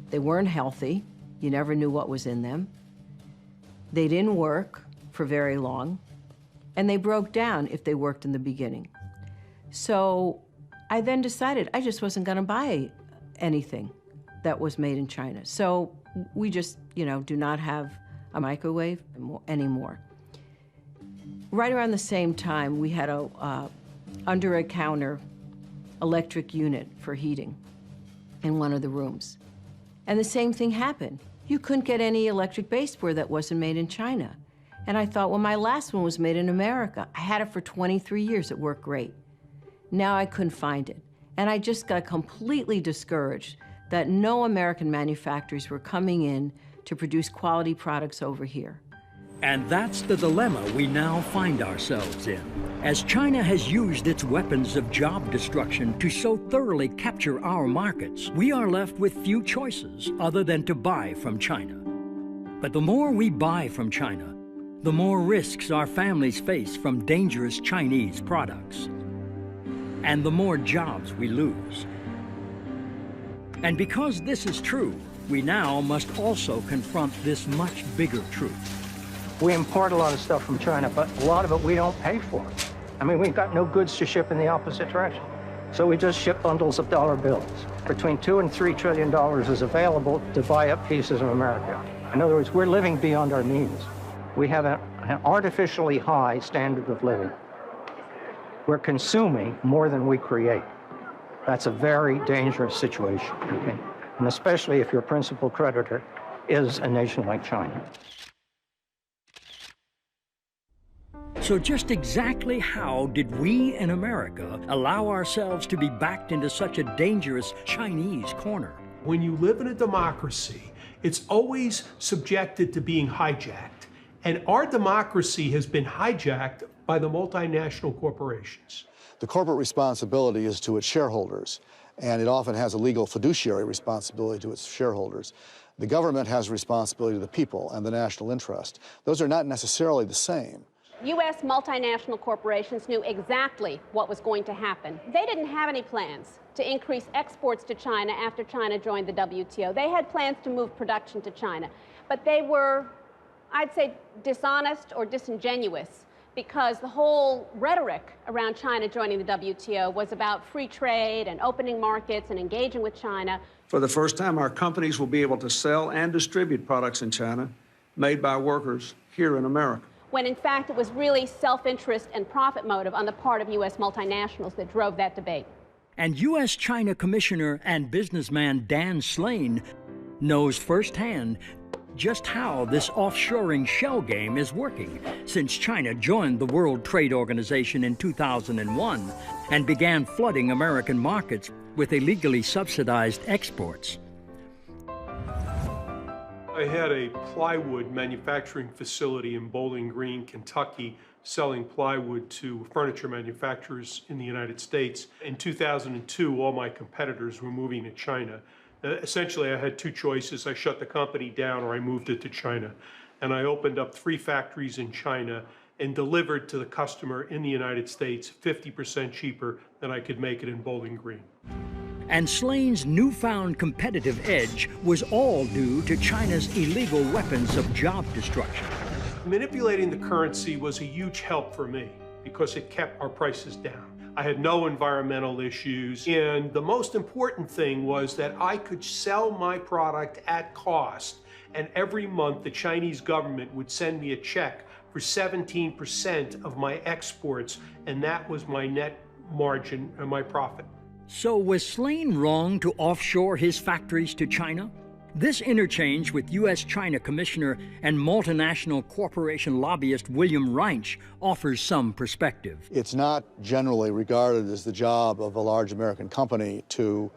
they weren't healthy. You never knew what was in them. They didn't work for very long. And they broke down if they worked in the beginning. So I then decided I just wasn't going to buy anything that was made in China. So we just, do not have a microwave anymore. Right around the same time, we had a under-a-counter electric unit for heating in one of the rooms. And the same thing happened. You couldn't get any electric baseboard that wasn't made in China. And I thought, well, my last one was made in America. I had it for 23 years. It worked great. Now I couldn't find it. And I just got completely discouraged that no American manufacturers were coming in to produce quality products over here. And that's the dilemma we now find ourselves in. As China has used its weapons of job destruction to so thoroughly capture our markets, we are left with few choices other than to buy from China. But the more we buy from China, the more risks our families face from dangerous Chinese products, and the more jobs we lose. And because this is true, we now must also confront this much bigger truth. We import a lot of stuff from China, but a lot of it we don't pay for. I mean, we've got no goods to ship in the opposite direction. So we just ship bundles of dollar bills. Between $2 and $3 trillion is available to buy up pieces of America. In other words, we're living beyond our means. We have an artificially high standard of living. We're consuming more than we create. That's a very dangerous situation, okay? And especially if your principal creditor is a nation like China. So just exactly how did we in America allow ourselves to be backed into such a dangerous Chinese corner? When you live in a democracy, it's always subjected to being hijacked. And our democracy has been hijacked by the multinational corporations. The corporate responsibility is to its shareholders, and it often has a legal fiduciary responsibility to its shareholders. The government has responsibility to the people and the national interest. Those are not necessarily the same. U.S. multinational corporations knew exactly what was going to happen. They didn't have any plans to increase exports to China after China joined the WTO. They had plans to move production to China, but they were, I'd say, dishonest or disingenuous, because the whole rhetoric around China joining the WTO was about free trade and opening markets and engaging with China. For the first time, our companies will be able to sell and distribute products in China made by workers here in America. When in fact it was really self-interest and profit motive on the part of U.S. multinationals that drove that debate. And U.S. China Commissioner and businessman Dan Slane knows firsthand just how this offshoring shell game is working since China joined the World Trade Organization in 2001 and began flooding American markets with illegally subsidized exports. I had a plywood manufacturing facility in Bowling Green, Kentucky, selling plywood to furniture manufacturers in the United States. In 2002, all my competitors were moving to China. Essentially, I had two choices. I shut the company down or I moved it to China. And I opened up 3 factories in China and delivered to the customer in the United States 50% cheaper than I could make it in Bowling Green. And Slane's newfound competitive edge was all due to China's illegal weapons of job destruction. Manipulating the currency was a huge help for me because it kept our prices down. I had no environmental issues, and the most important thing was that I could sell my product at cost, and every month the Chinese government would send me a check for 17% of my exports, and that was my net margin and my profit. So was Slane wrong to offshore his factories to China? This interchange with U.S. China Commissioner and multinational corporation lobbyist William Reinsch offers some perspective. It's not generally regarded as the job of a large American company to,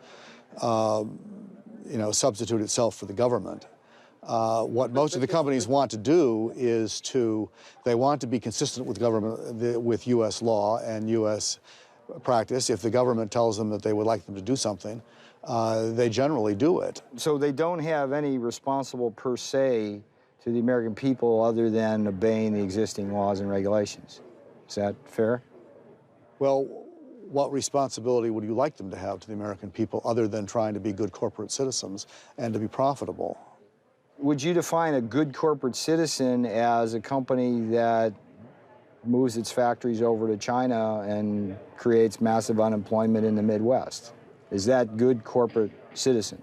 substitute itself for the government. What most of the companies want to do is they want to be consistent with government, with U.S. law and U.S. practice. If the government tells them that they would like them to do something, they generally do it. So they don't have any responsible per se to the American people other than obeying the existing laws and regulations. Is that fair? Well, what responsibility would you like them to have to the American people other than trying to be good corporate citizens and to be profitable? Would you define a good corporate citizen as a company that moves its factories over to China and creates massive unemployment in the Midwest? Is that good corporate citizen?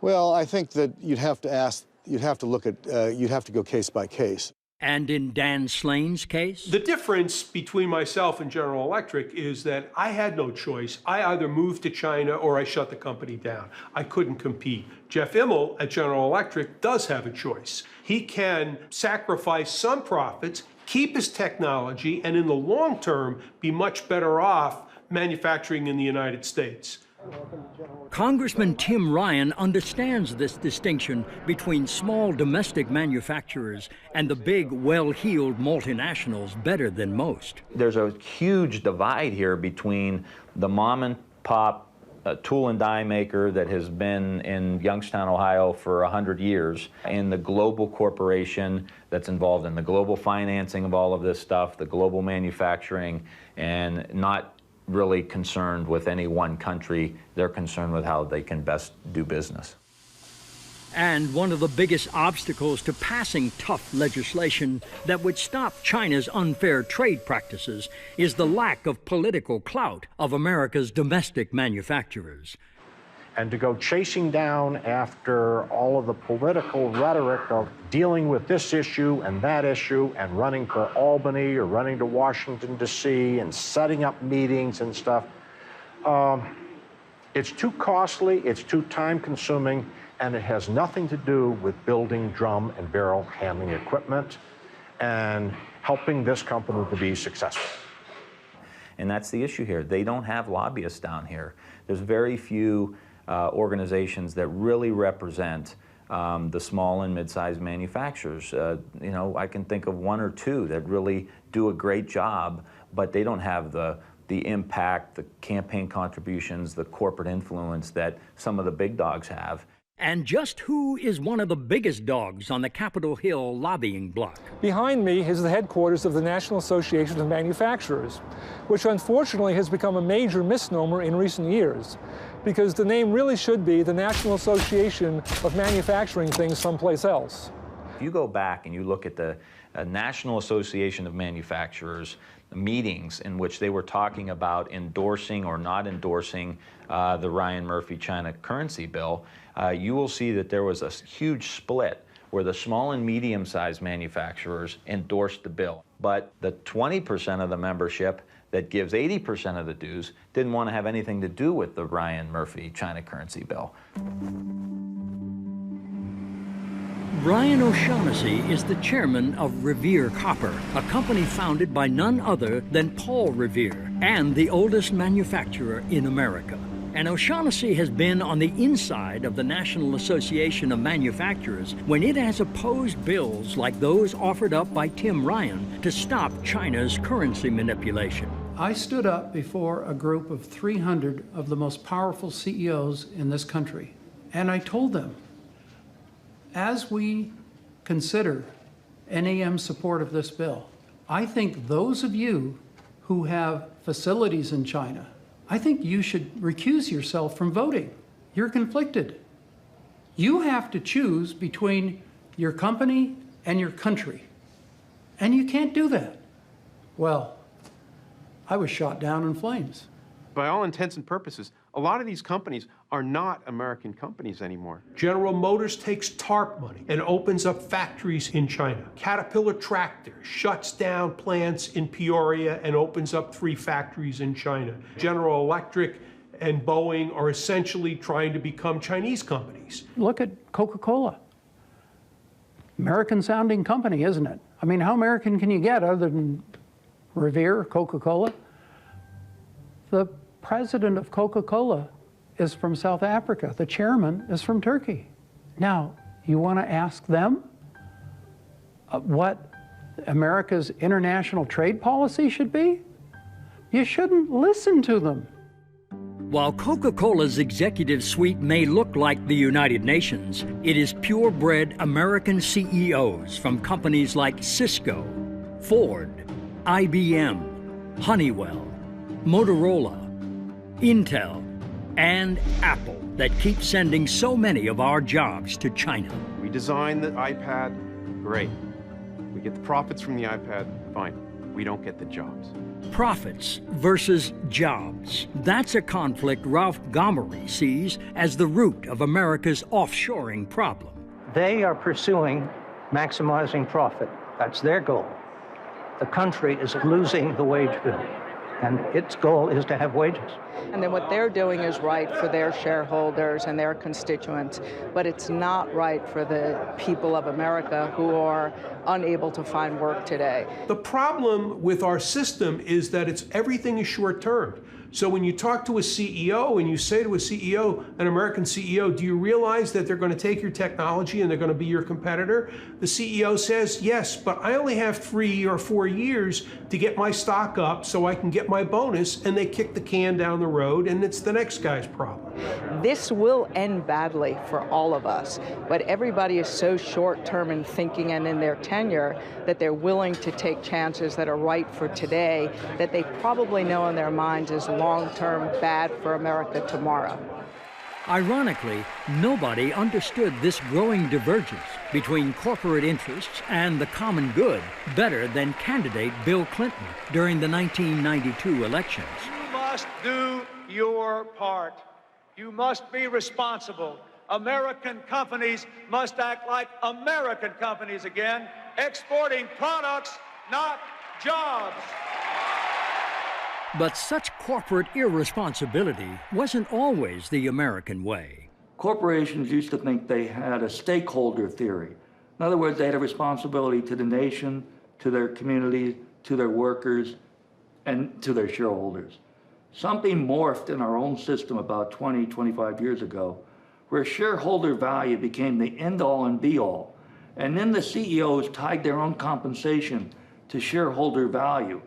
Well, I think that you'd have to go case by case. And in Dan Slane's case? The difference between myself and General Electric is that I had no choice. I either moved to China or I shut the company down. I couldn't compete. Jeff Immelt at General Electric does have a choice. He can sacrifice some profits, keep his technology, and in the long term, be much better off manufacturing in the United States. Congressman Tim Ryan understands this distinction between small domestic manufacturers and the big, well-heeled multinationals better than most. There's a huge divide here between the mom-and-pop tool and die maker that has been in Youngstown, Ohio for 100 years, and the global corporation that's involved in the global financing of all of this stuff, the global manufacturing, and not really concerned with any one country. They're concerned with how they can best do business. And one of the biggest obstacles to passing tough legislation that would stop China's unfair trade practices is the lack of political clout of America's domestic manufacturers. And to go chasing down after all of the political rhetoric of dealing with this issue and that issue and running for Albany or running to Washington, D.C. and setting up meetings and stuff, it's too costly, it's too time-consuming, and it has nothing to do with building drum and barrel handling equipment and helping this company to be successful. And that's the issue here. They don't have lobbyists down here. There's very few organizations that really represent the small and mid-sized manufacturers. You know, I can think of one or two that really do a great job, but they don't have the impact, the campaign contributions, the corporate influence that some of the big dogs have. And just who is one of the biggest dogs on the Capitol Hill lobbying block? Behind me is the headquarters of the National Association of Manufacturers, which unfortunately has become a major misnomer in recent years, because the name really should be the National Association of Manufacturing Things Someplace Else. If you go back and you look at the National Association of Manufacturers meetings in which they were talking about endorsing or not endorsing the Ryan Murphy China currency bill, you will see that there was a huge split where the small and medium-sized manufacturers endorsed the bill. But the 20% of the membership that gives 80% of the dues didn't want to have anything to do with the Ryan Murphy China currency bill. Brian O'Shaughnessy is the chairman of Revere Copper, a company founded by none other than Paul Revere, and the oldest manufacturer in America. And O'Shaughnessy has been on the inside of the National Association of Manufacturers when it has opposed bills like those offered up by Tim Ryan to stop China's currency manipulation. I stood up before a group of 300 of the most powerful CEOs in this country, and I told them, as we consider NAM's support of this bill, I think those of you who have facilities in China, I think you should recuse yourself from voting. You're conflicted. You have to choose between your company and your country, and you can't do that. Well, I was shot down in flames. By all intents and purposes, a lot of these companies are not American companies anymore. General Motors takes TARP money and opens up factories in China. Caterpillar Tractor shuts down plants in Peoria and opens up 3 factories in China. General Electric and Boeing are essentially trying to become Chinese companies. Look at Coca-Cola. American-sounding company, isn't it? I mean, how American can you get other than Revere, Coca-Cola? The president of Coca-Cola is from South Africa. The chairman is from Turkey. Now, you want to ask them what America's international trade policy should be? You shouldn't listen to them. While Coca-Cola's executive suite may look like the United Nations, it is purebred American CEOs from companies like Cisco, Ford, IBM, Honeywell, Motorola, Intel, and Apple that keep sending so many of our jobs to China. We designed the iPad, great. We get the profits from the iPad, fine. We don't get the jobs. Profits versus jobs. That's a conflict Ralph Gomery sees as the root of America's offshoring problem. They are pursuing maximizing profit. That's their goal. The country is losing the wage bill, and its goal is to have wages. And then what they're doing is right for their shareholders and their constituents, but it's not right for the people of America who are unable to find work today. The problem with our system is that everything is short-term. So when you talk to a CEO and you say to a CEO, an American CEO, do you realize that they're going to take your technology and they're going to be your competitor? The CEO says, yes, but I only have 3 or 4 years to get my stock up so I can get my bonus, and they kick the can down the road, and it's the next guy's problem. This will end badly for all of us, but everybody is so short-term in thinking and in their tenure that they're willing to take chances that are right for today, that they probably know in their minds is long-term bad for America tomorrow. Ironically, nobody understood this growing divergence between corporate interests and the common good better than candidate Bill Clinton during the 1992 elections. You must do your part. You must be responsible. American companies must act like American companies again, exporting products, not jobs. But such corporate irresponsibility wasn't always the American way. Corporations used to think they had a stakeholder theory. In other words, they had a responsibility to the nation, to their community, to their workers, and to their shareholders. Something morphed in our own system about 20, 25 years ago, where shareholder value became the end-all and be-all. And then the CEOs tied their own compensation to shareholder value.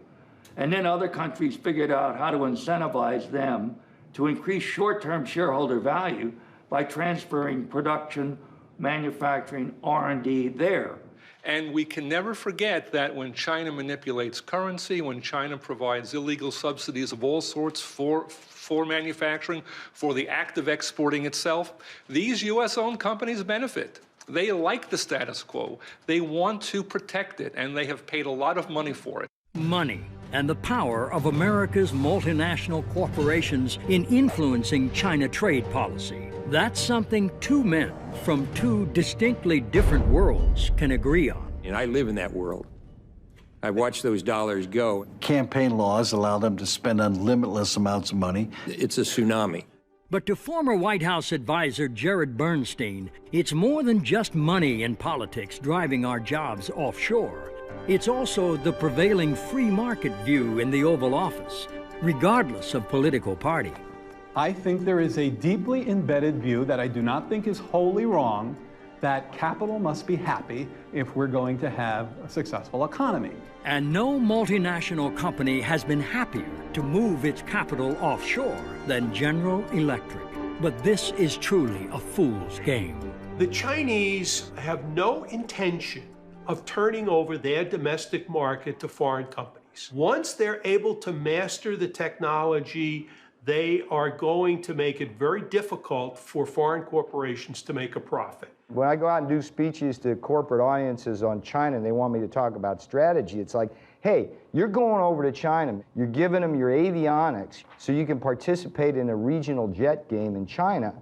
And then other countries figured out how to incentivize them to increase short-term shareholder value by transferring production, manufacturing, R&D there. And we can never forget that when China manipulates currency, when China provides illegal subsidies of all sorts for manufacturing, for the act of exporting itself, these U.S.-owned companies benefit. They like the status quo. They want to protect it, and they have paid a lot of money for it. Money and the power of America's multinational corporations in influencing China trade policy. That's something two men from two distinctly different worlds can agree on. And I live in that world. I've watched those dollars go. Campaign laws allow them to spend unlimited amounts of money. It's a tsunami. But to former White House advisor Jared Bernstein, it's more than just money and politics driving our jobs offshore. It's also the prevailing free market view in the Oval Office, regardless of political party. I think there is a deeply embedded view that I do not think is wholly wrong, that capital must be happy if we're going to have a successful economy. And no multinational company has been happier to move its capital offshore than General Electric. But this is truly a fool's game. The Chinese have no intention of turning over their domestic market to foreign companies. Once they're able to master the technology, they are going to make it very difficult for foreign corporations to make a profit. When I go out and do speeches to corporate audiences on China and they want me to talk about strategy, it's like, hey, you're going over to China, you're giving them your avionics so you can participate in a regional jet game in China,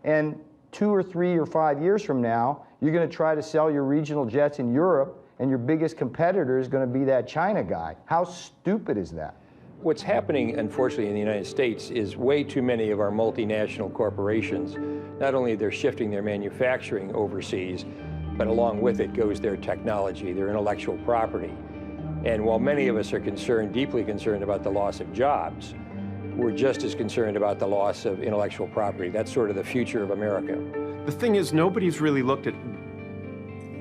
and 2 or 3 or 5 years from now, you're going to try to sell your regional jets in Europe, and your biggest competitor is going to be that China guy. How stupid is that? What's happening, unfortunately, in the United States is way too many of our multinational corporations, not only they're shifting their manufacturing overseas, but along with it goes their technology, their intellectual property. And while many of us are concerned, deeply concerned about the loss of jobs, we're just as concerned about the loss of intellectual property. That's sort of the future of America. The thing is, nobody's really looked at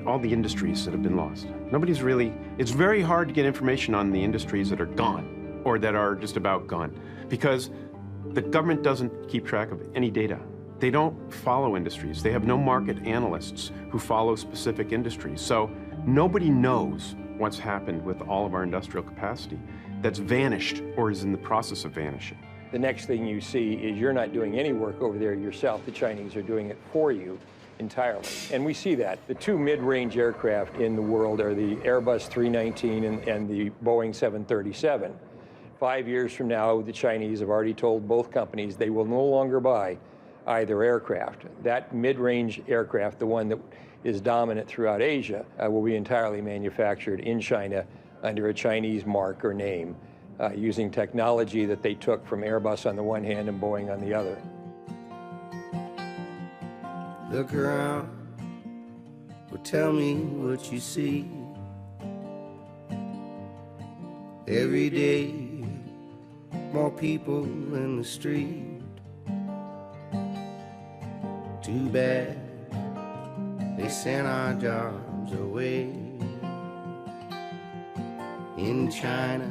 all the industries that have been lost. Nobody's really, it's very hard to get information on the industries that are gone or that are just about gone because the government doesn't keep track of any data. They don't follow industries. They have no market analysts who follow specific industries. So nobody knows what's happened with all of our industrial capacity that's vanished or is in the process of vanishing. The next thing you see is you're not doing any work over there yourself. The Chinese are doing it for you entirely. And we see that. The two mid-range aircraft in the world are the Airbus 319 and the Boeing 737. 5 years from now, the Chinese have already told both companies they will no longer buy either aircraft. That mid-range aircraft, the one that is dominant throughout Asia, will be entirely manufactured in China under a Chinese mark or name, using technology that they took from Airbus on the one hand and Boeing on the other. Look around, well, tell me what you see. Every day, more people in the street. Too bad they sent our jobs away. In China,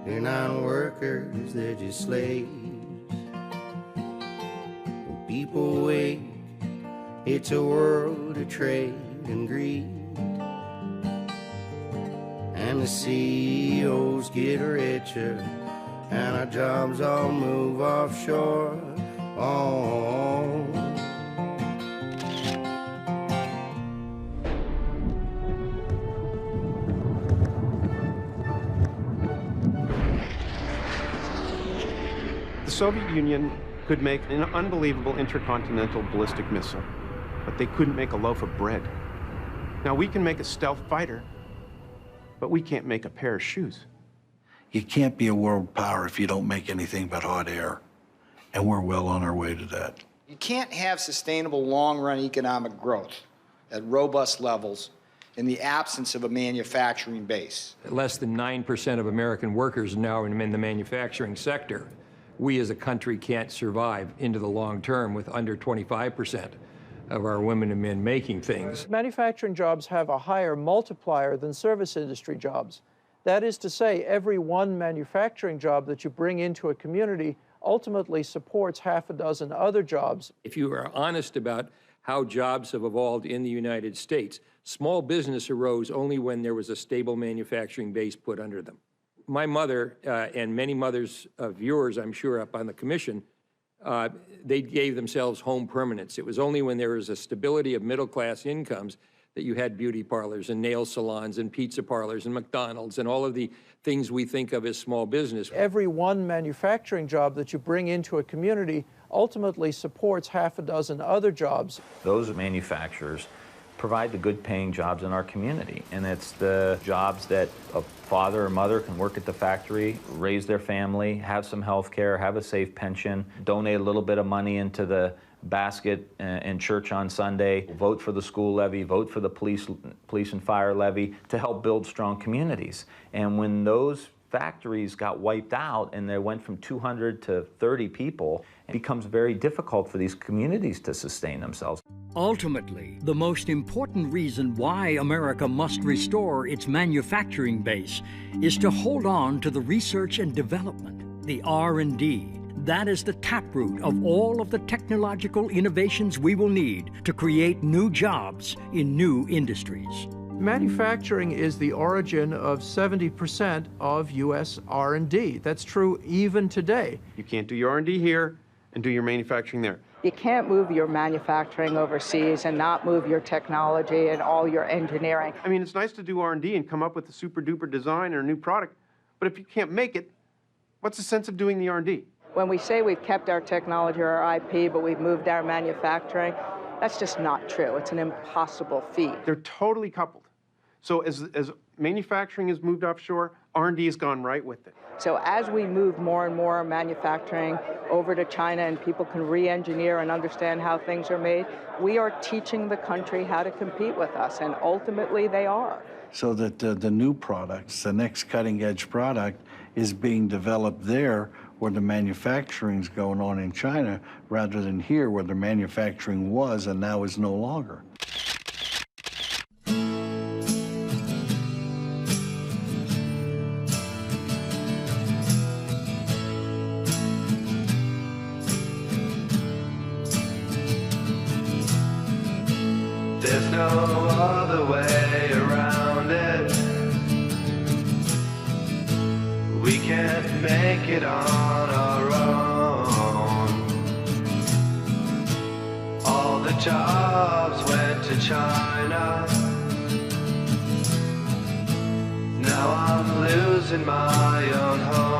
they're not workers, they're just slaves. When people wake, it's a world of trade and greed. And the CEOs get richer, and our jobs all move offshore. Oh. The Soviet Union could make an unbelievable intercontinental ballistic missile, but they couldn't make a loaf of bread. Now, we can make a stealth fighter, but we can't make a pair of shoes. You can't be a world power if you don't make anything but hot air, and we're well on our way to that. You can't have sustainable long-run economic growth at robust levels in the absence of a manufacturing base. Less than 9% of American workers now are in the manufacturing sector. We as a country can't survive into the long term with under 25% of our women and men making things. Manufacturing jobs have a higher multiplier than service industry jobs. That is to say, every one manufacturing job that you bring into a community ultimately supports half a dozen other jobs. If you are honest about how jobs have evolved in the United States, small business arose only when there was a stable manufacturing base put under them. My mother, and many mothers of yours, I'm sure, up on the commission, they gave themselves home permanence. It was only when there was a stability of middle-class incomes that you had beauty parlors and nail salons and pizza parlors and McDonald's and all of the things we think of as small business. Every one manufacturing job that you bring into a community ultimately supports half a dozen other jobs. Those manufacturers provide the good-paying jobs in our community, and it's the jobs that a father or mother can work at the factory, raise their family, have some health care, have a safe pension, donate a little bit of money into the basket in church on Sunday, vote for the school levy, vote for the police and fire levy to help build strong communities. And when those factories got wiped out and they went from 200 to 30 people, it becomes very difficult for these communities to sustain themselves. Ultimately, the most important reason why America must restore its manufacturing base is to hold on to the research and development, the R&D. That is the taproot of all of the technological innovations we will need to create new jobs in new industries. Manufacturing is the origin of 70% of U.S. R&D. That's true even today. You can't do your R&D here and do your manufacturing there. You can't move your manufacturing overseas and not move your technology and all your engineering. I mean, it's nice to do R&D and come up with a super-duper design or a new product, but if you can't make it, what's the sense of doing the R&D? When we say we've kept our technology or our IP, but we've moved our manufacturing, that's just not true. It's an impossible feat. They're totally coupled. So as manufacturing has moved offshore, R&D has gone right with it. So as we move more and more manufacturing over to China and people can re-engineer and understand how things are made, we are teaching the country how to compete with us, and ultimately they are. So that the new products, the next cutting-edge product, is being developed there where the manufacturing's going on in China, rather than here where the manufacturing was and now is no longer. There's no other way around it. We can't make it on our own. All the jobs went to China. Now I'm losing my own home.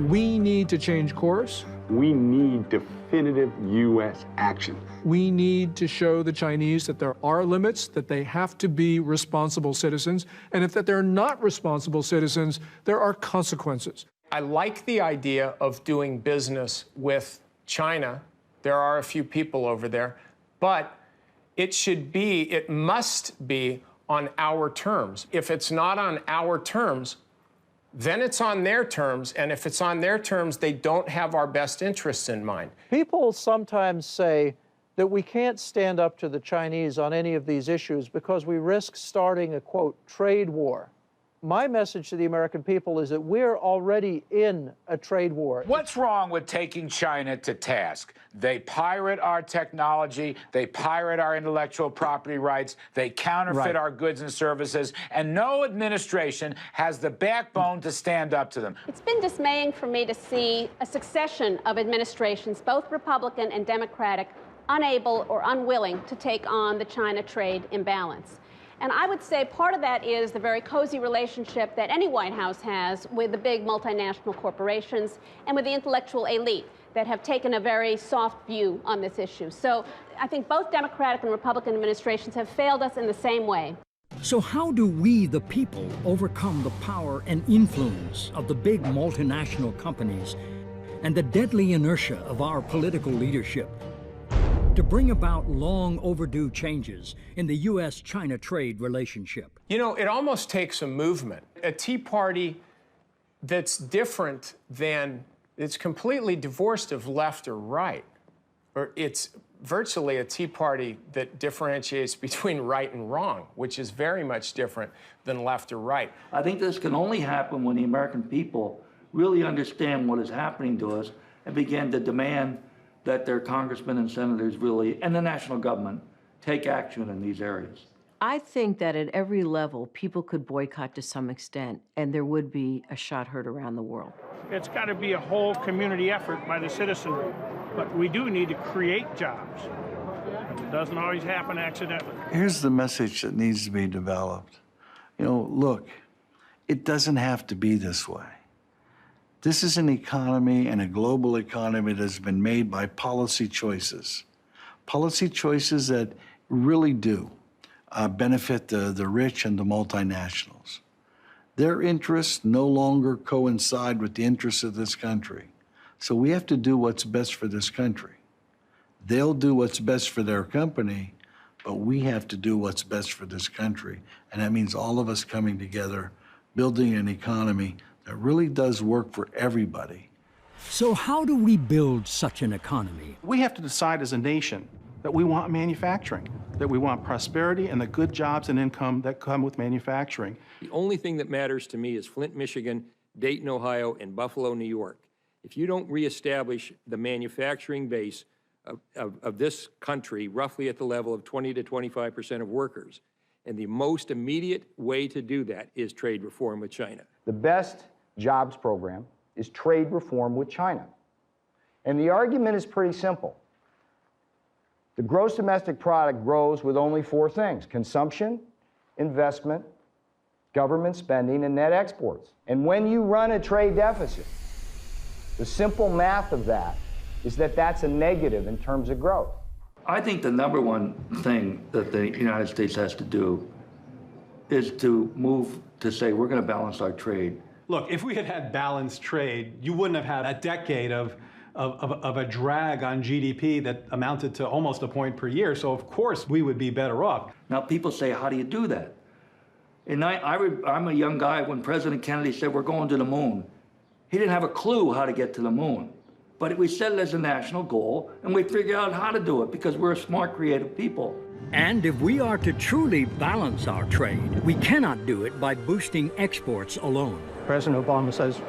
We need to change course. We need definitive U.S. action. We need to show the Chinese that there are limits, that they have to be responsible citizens, and if that they're not responsible citizens, there are consequences. I like the idea of doing business with China. There are a few people over there, but it must be on our terms. If it's not on our terms, then it's on their terms, and if it's on their terms, they don't have our best interests in mind. People sometimes say that we can't stand up to the Chinese on any of these issues because we risk starting a, quote, trade war. My message to the American people is that we're already in a trade war. What's wrong with taking China to task? They pirate our technology, they pirate our intellectual property rights, they counterfeit our goods and services, and no administration has the backbone to stand up to them. It's been dismaying for me to see a succession of administrations, both Republican and Democratic, unable or unwilling to take on the China trade imbalance. And I would say part of that is the very cozy relationship that any White House has with the big multinational corporations and with the intellectual elite that have taken a very soft view on this issue. So I think both Democratic and Republican administrations have failed us in the same way. So how do we, the people, overcome the power and influence of the big multinational companies and the deadly inertia of our political leadership to bring about long overdue changes in the U.S.-China trade relationship? You know, it almost takes a movement, a Tea Party that's different than, it's completely divorced of left or right, or it's virtually a Tea Party that differentiates between right and wrong, which is very much different than left or right. I think this can only happen when the American people really understand what is happening to us and begin to demand that their congressmen and senators really, and the national government, take action in these areas. I think that at every level, people could boycott to some extent, and there would be a shot heard around the world. It's got to be a whole community effort by the citizenry, but we do need to create jobs. It doesn't always happen accidentally. Here's the message that needs to be developed. You know, look, it doesn't have to be this way. This is an economy and a global economy that has been made by policy choices that really do benefit the rich and the multinationals. Their interests no longer coincide with the interests of this country. So we have to do what's best for this country. They'll do what's best for their company, but we have to do what's best for this country. And that means all of us coming together, building an economy that really does work for everybody. So how do we build such an economy? We have to decide as a nation that we want manufacturing, that we want prosperity and the good jobs and income that come with manufacturing. The only thing that matters to me is Flint, Michigan, Dayton, Ohio, and Buffalo, New York. If you don't reestablish the manufacturing base of this country roughly at the level of 20 to 25% of workers, and the most immediate way to do that is trade reform with China. The best jobs program is trade reform with China. And the argument is pretty simple. The gross domestic product grows with only four things: consumption, investment, government spending, and net exports. And when you run a trade deficit, the simple math of that is that that's a negative in terms of growth. I think the number one thing that the United States has to do is to move to say we're going to balance our trade. Look, if we had had balanced trade, you wouldn't have had a decade of a drag on GDP that amounted to almost a point per year. So of course we would be better off. Now people say, how do you do that? And I'm a young guy when President Kennedy said we're going to the moon. He didn't have a clue how to get to the moon. But we set it as a national goal, and we figured out how to do it because we're a smart, creative people. And if we are to truly balance our trade, we cannot do it by boosting exports alone. President Obama says,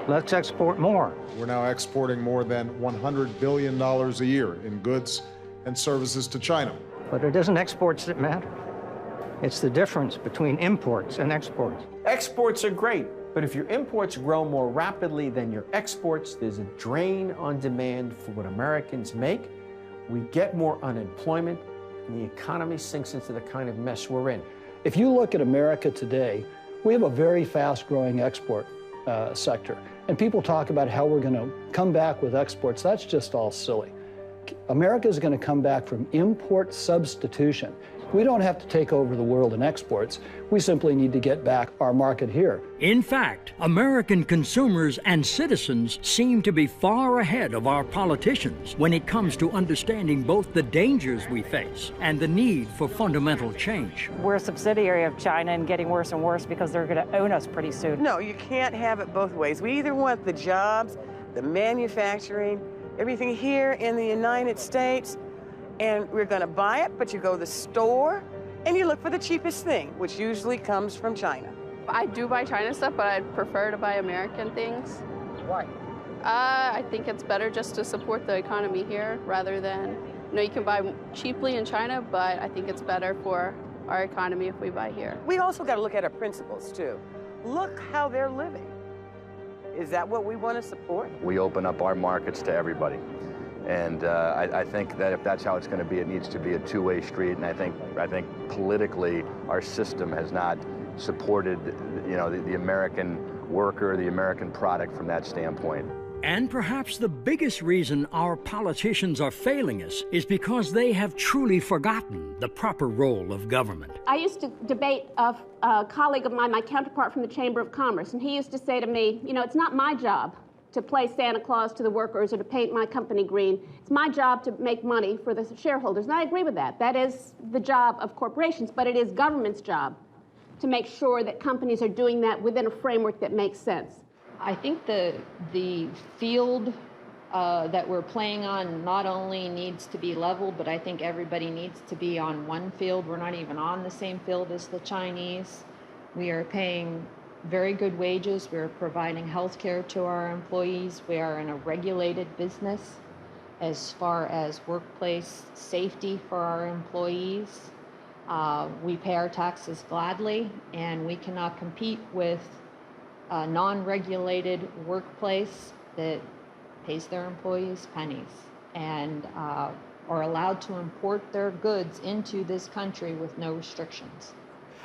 let's export more. We're now exporting more than $100 billion a year in goods and services to China. But it isn't exports that matter. It's the difference between imports and exports. Exports are great, but if your imports grow more rapidly than your exports, there's a drain on demand for what Americans make. We get more unemployment, and the economy sinks into the kind of mess we're in. If you look at America today, we have a very fast-growing export sector. And people talk about how we're going to come back with exports. That's just all silly. America is going to come back from import substitution. We don't have to take over the world in exports. We simply need to get back our market here. In fact, American consumers and citizens seem to be far ahead of our politicians when it comes to understanding both the dangers we face and the need for fundamental change. We're a subsidiary of China and getting worse and worse because they're going to own us pretty soon. No, you can't have it both ways. We either want the jobs, the manufacturing, everything here in the United States, and we're going to buy it, but you go to the store and you look for the cheapest thing, which usually comes from China. I do buy China stuff, but I'd prefer to buy American things. Why? I think it's better just to support the economy here rather than, you can buy cheaply in China, but I think it's better for our economy if we buy here. We also got to look at our principles too. Look how they're living. Is that what we want to support? We open up our markets to everybody. And I think that if that's how it's going to be, it needs to be a two-way street. And I think politically, our system has not supported, the American worker, the American product from that standpoint. And perhaps the biggest reason our politicians are failing us is because they have truly forgotten the proper role of government. I used to debate a colleague of mine, my counterpart from the Chamber of Commerce, and he used to say to me, it's not my job to play Santa Claus to the workers or to paint my company green. It's my job to make money for the shareholders. And I agree with that. That is the job of corporations, but it is government's job to make sure that companies are doing that within a framework that makes sense. I think the field that we're playing on not only needs to be leveled, but I think everybody needs to be on one field. We're not even on the same field as the Chinese. We are paying very good wages. We're providing health care to our employees. We are in a regulated business as far as workplace safety for our employees. We pay our taxes gladly, and we cannot compete with a non-regulated workplace that pays their employees pennies and are allowed to import their goods into this country with no restrictions.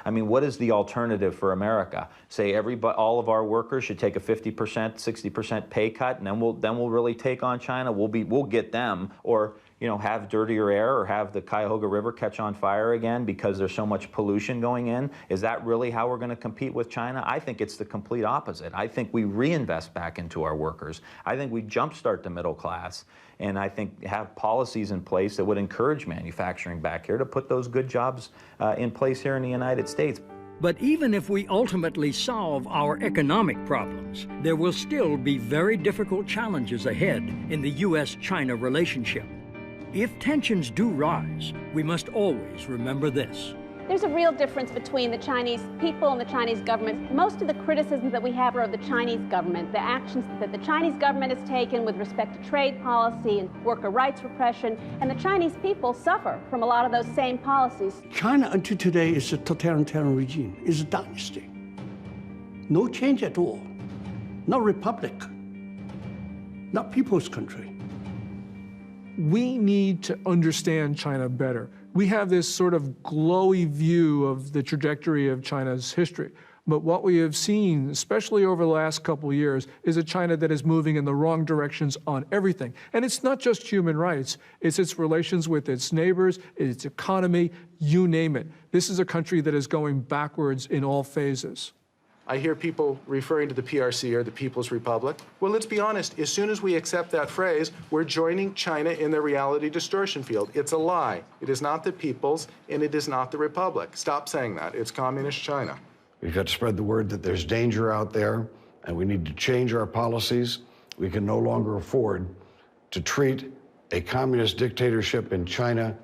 I mean, what is the alternative for America? Say all of our workers should take a 50%, 60% pay cut, and then we'll really take on China. We'll get them, or have dirtier air, or have the Cuyahoga River catch on fire again because there's so much pollution going in. Is that really how we're going to compete with China? I think it's the complete opposite. I think we reinvest back into our workers. I think we jumpstart the middle class, and I think have policies in place that would encourage manufacturing back here to put those good jobs in place here in the United States. But even if we ultimately solve our economic problems, there will still be very difficult challenges ahead in the U.S.-China relationship. If tensions do rise, we must always remember this. There's a real difference between the Chinese people and the Chinese government. Most of the criticisms that we have are of the Chinese government, the actions that the Chinese government has taken with respect to trade policy and worker rights repression, and the Chinese people suffer from a lot of those same policies. China until today is a totalitarian regime, is a dynasty. No change at all. Not republic, not people's country. We need to understand China better. We have this sort of glowy view of the trajectory of China's history. But what we have seen, especially over the last couple of years, is a China that is moving in the wrong directions on everything. And it's not just human rights. It's its relations with its neighbors, its economy, you name it. This is a country that is going backwards in all phases. I hear people referring to the PRC or the People's Republic. Well, let's be honest. As soon as we accept that phrase, we're joining China in the reality distortion field. It's a lie. It is not the People's, and it is not the Republic. Stop saying that. It's Communist China. We've got to spread the word that there's danger out there, and we need to change our policies. We can no longer afford to treat a communist dictatorship in China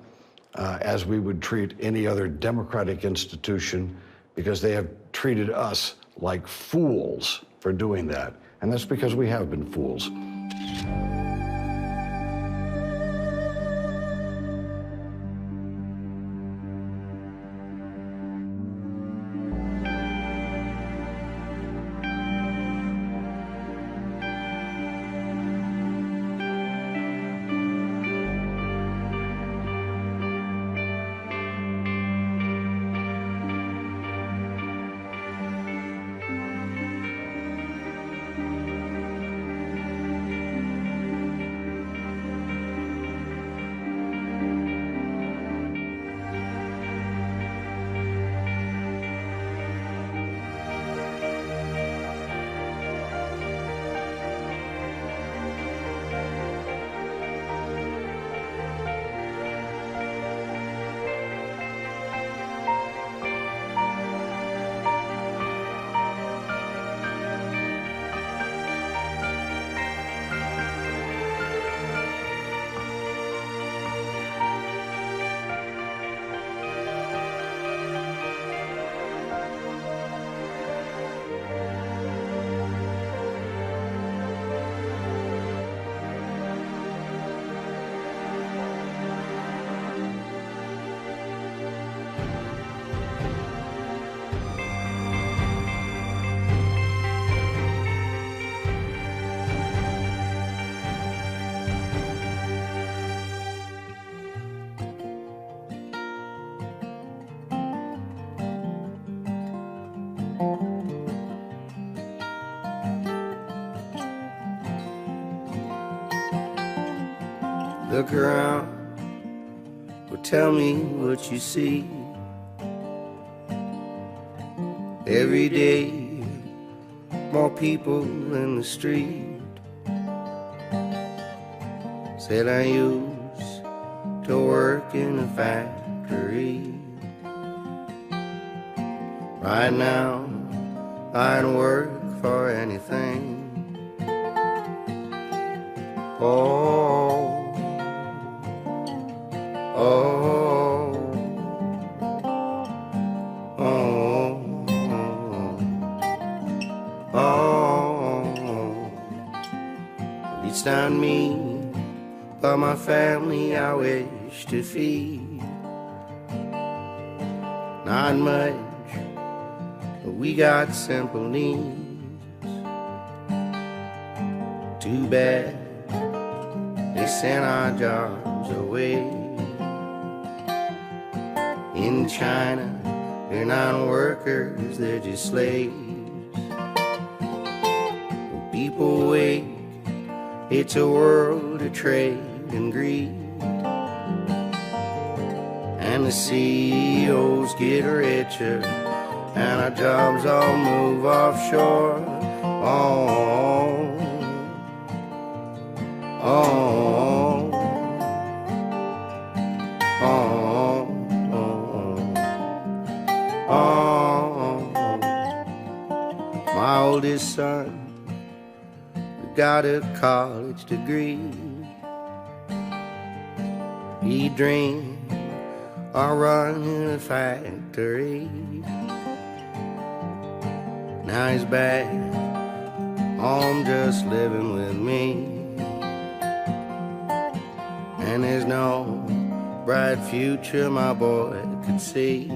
as we would treat any other democratic institution, because they have treated us like fools for doing that. And that's because we have been fools. Look around, well, tell me what you see. Every day, more people in the street. Said I used to work in a factory. Right now, I'd work for anything. Oh, oh, oh, oh. It's not me, but my family I wish to feed. Not much, but we got simple needs. Too bad they sent our jobs away. In China, they're not workers, they're just slaves. When people wake, it's a world of trade and greed. And the CEOs get richer, and our jobs all move offshore. Oh, oh, oh, oh, oh. My oldest son got a college degree. He dreamed of running a factory. Now he's back home just living with me. And there's no bright future my boy could see.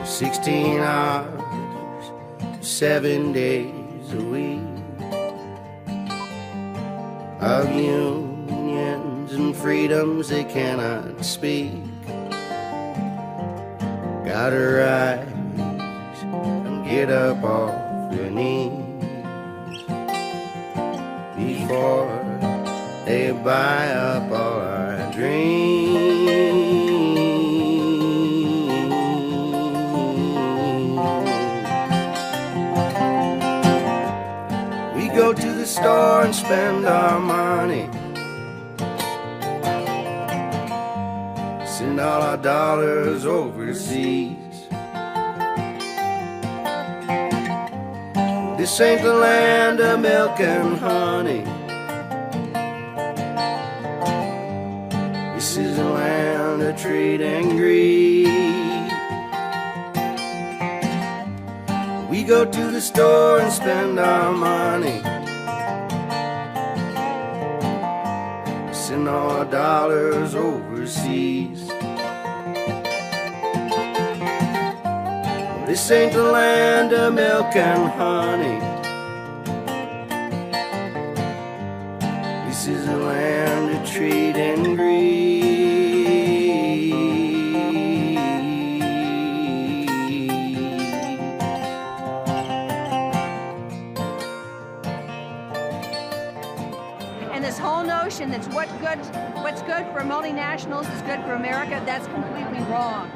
16 hours, 7 days a week of unions and freedoms they cannot speak. Gotta rise and get up off your knees before they buy up all our dreams. We go to the store and spend our money, send all our dollars overseas. This ain't the land of milk and honey. This is a land of trade and greed. We go to the store and spend our money, send all our dollars overseas. This ain't the land of milk and honey. This is a land of trade and greed. And this whole notion that what's good for multinationals is good for America, that's completely wrong.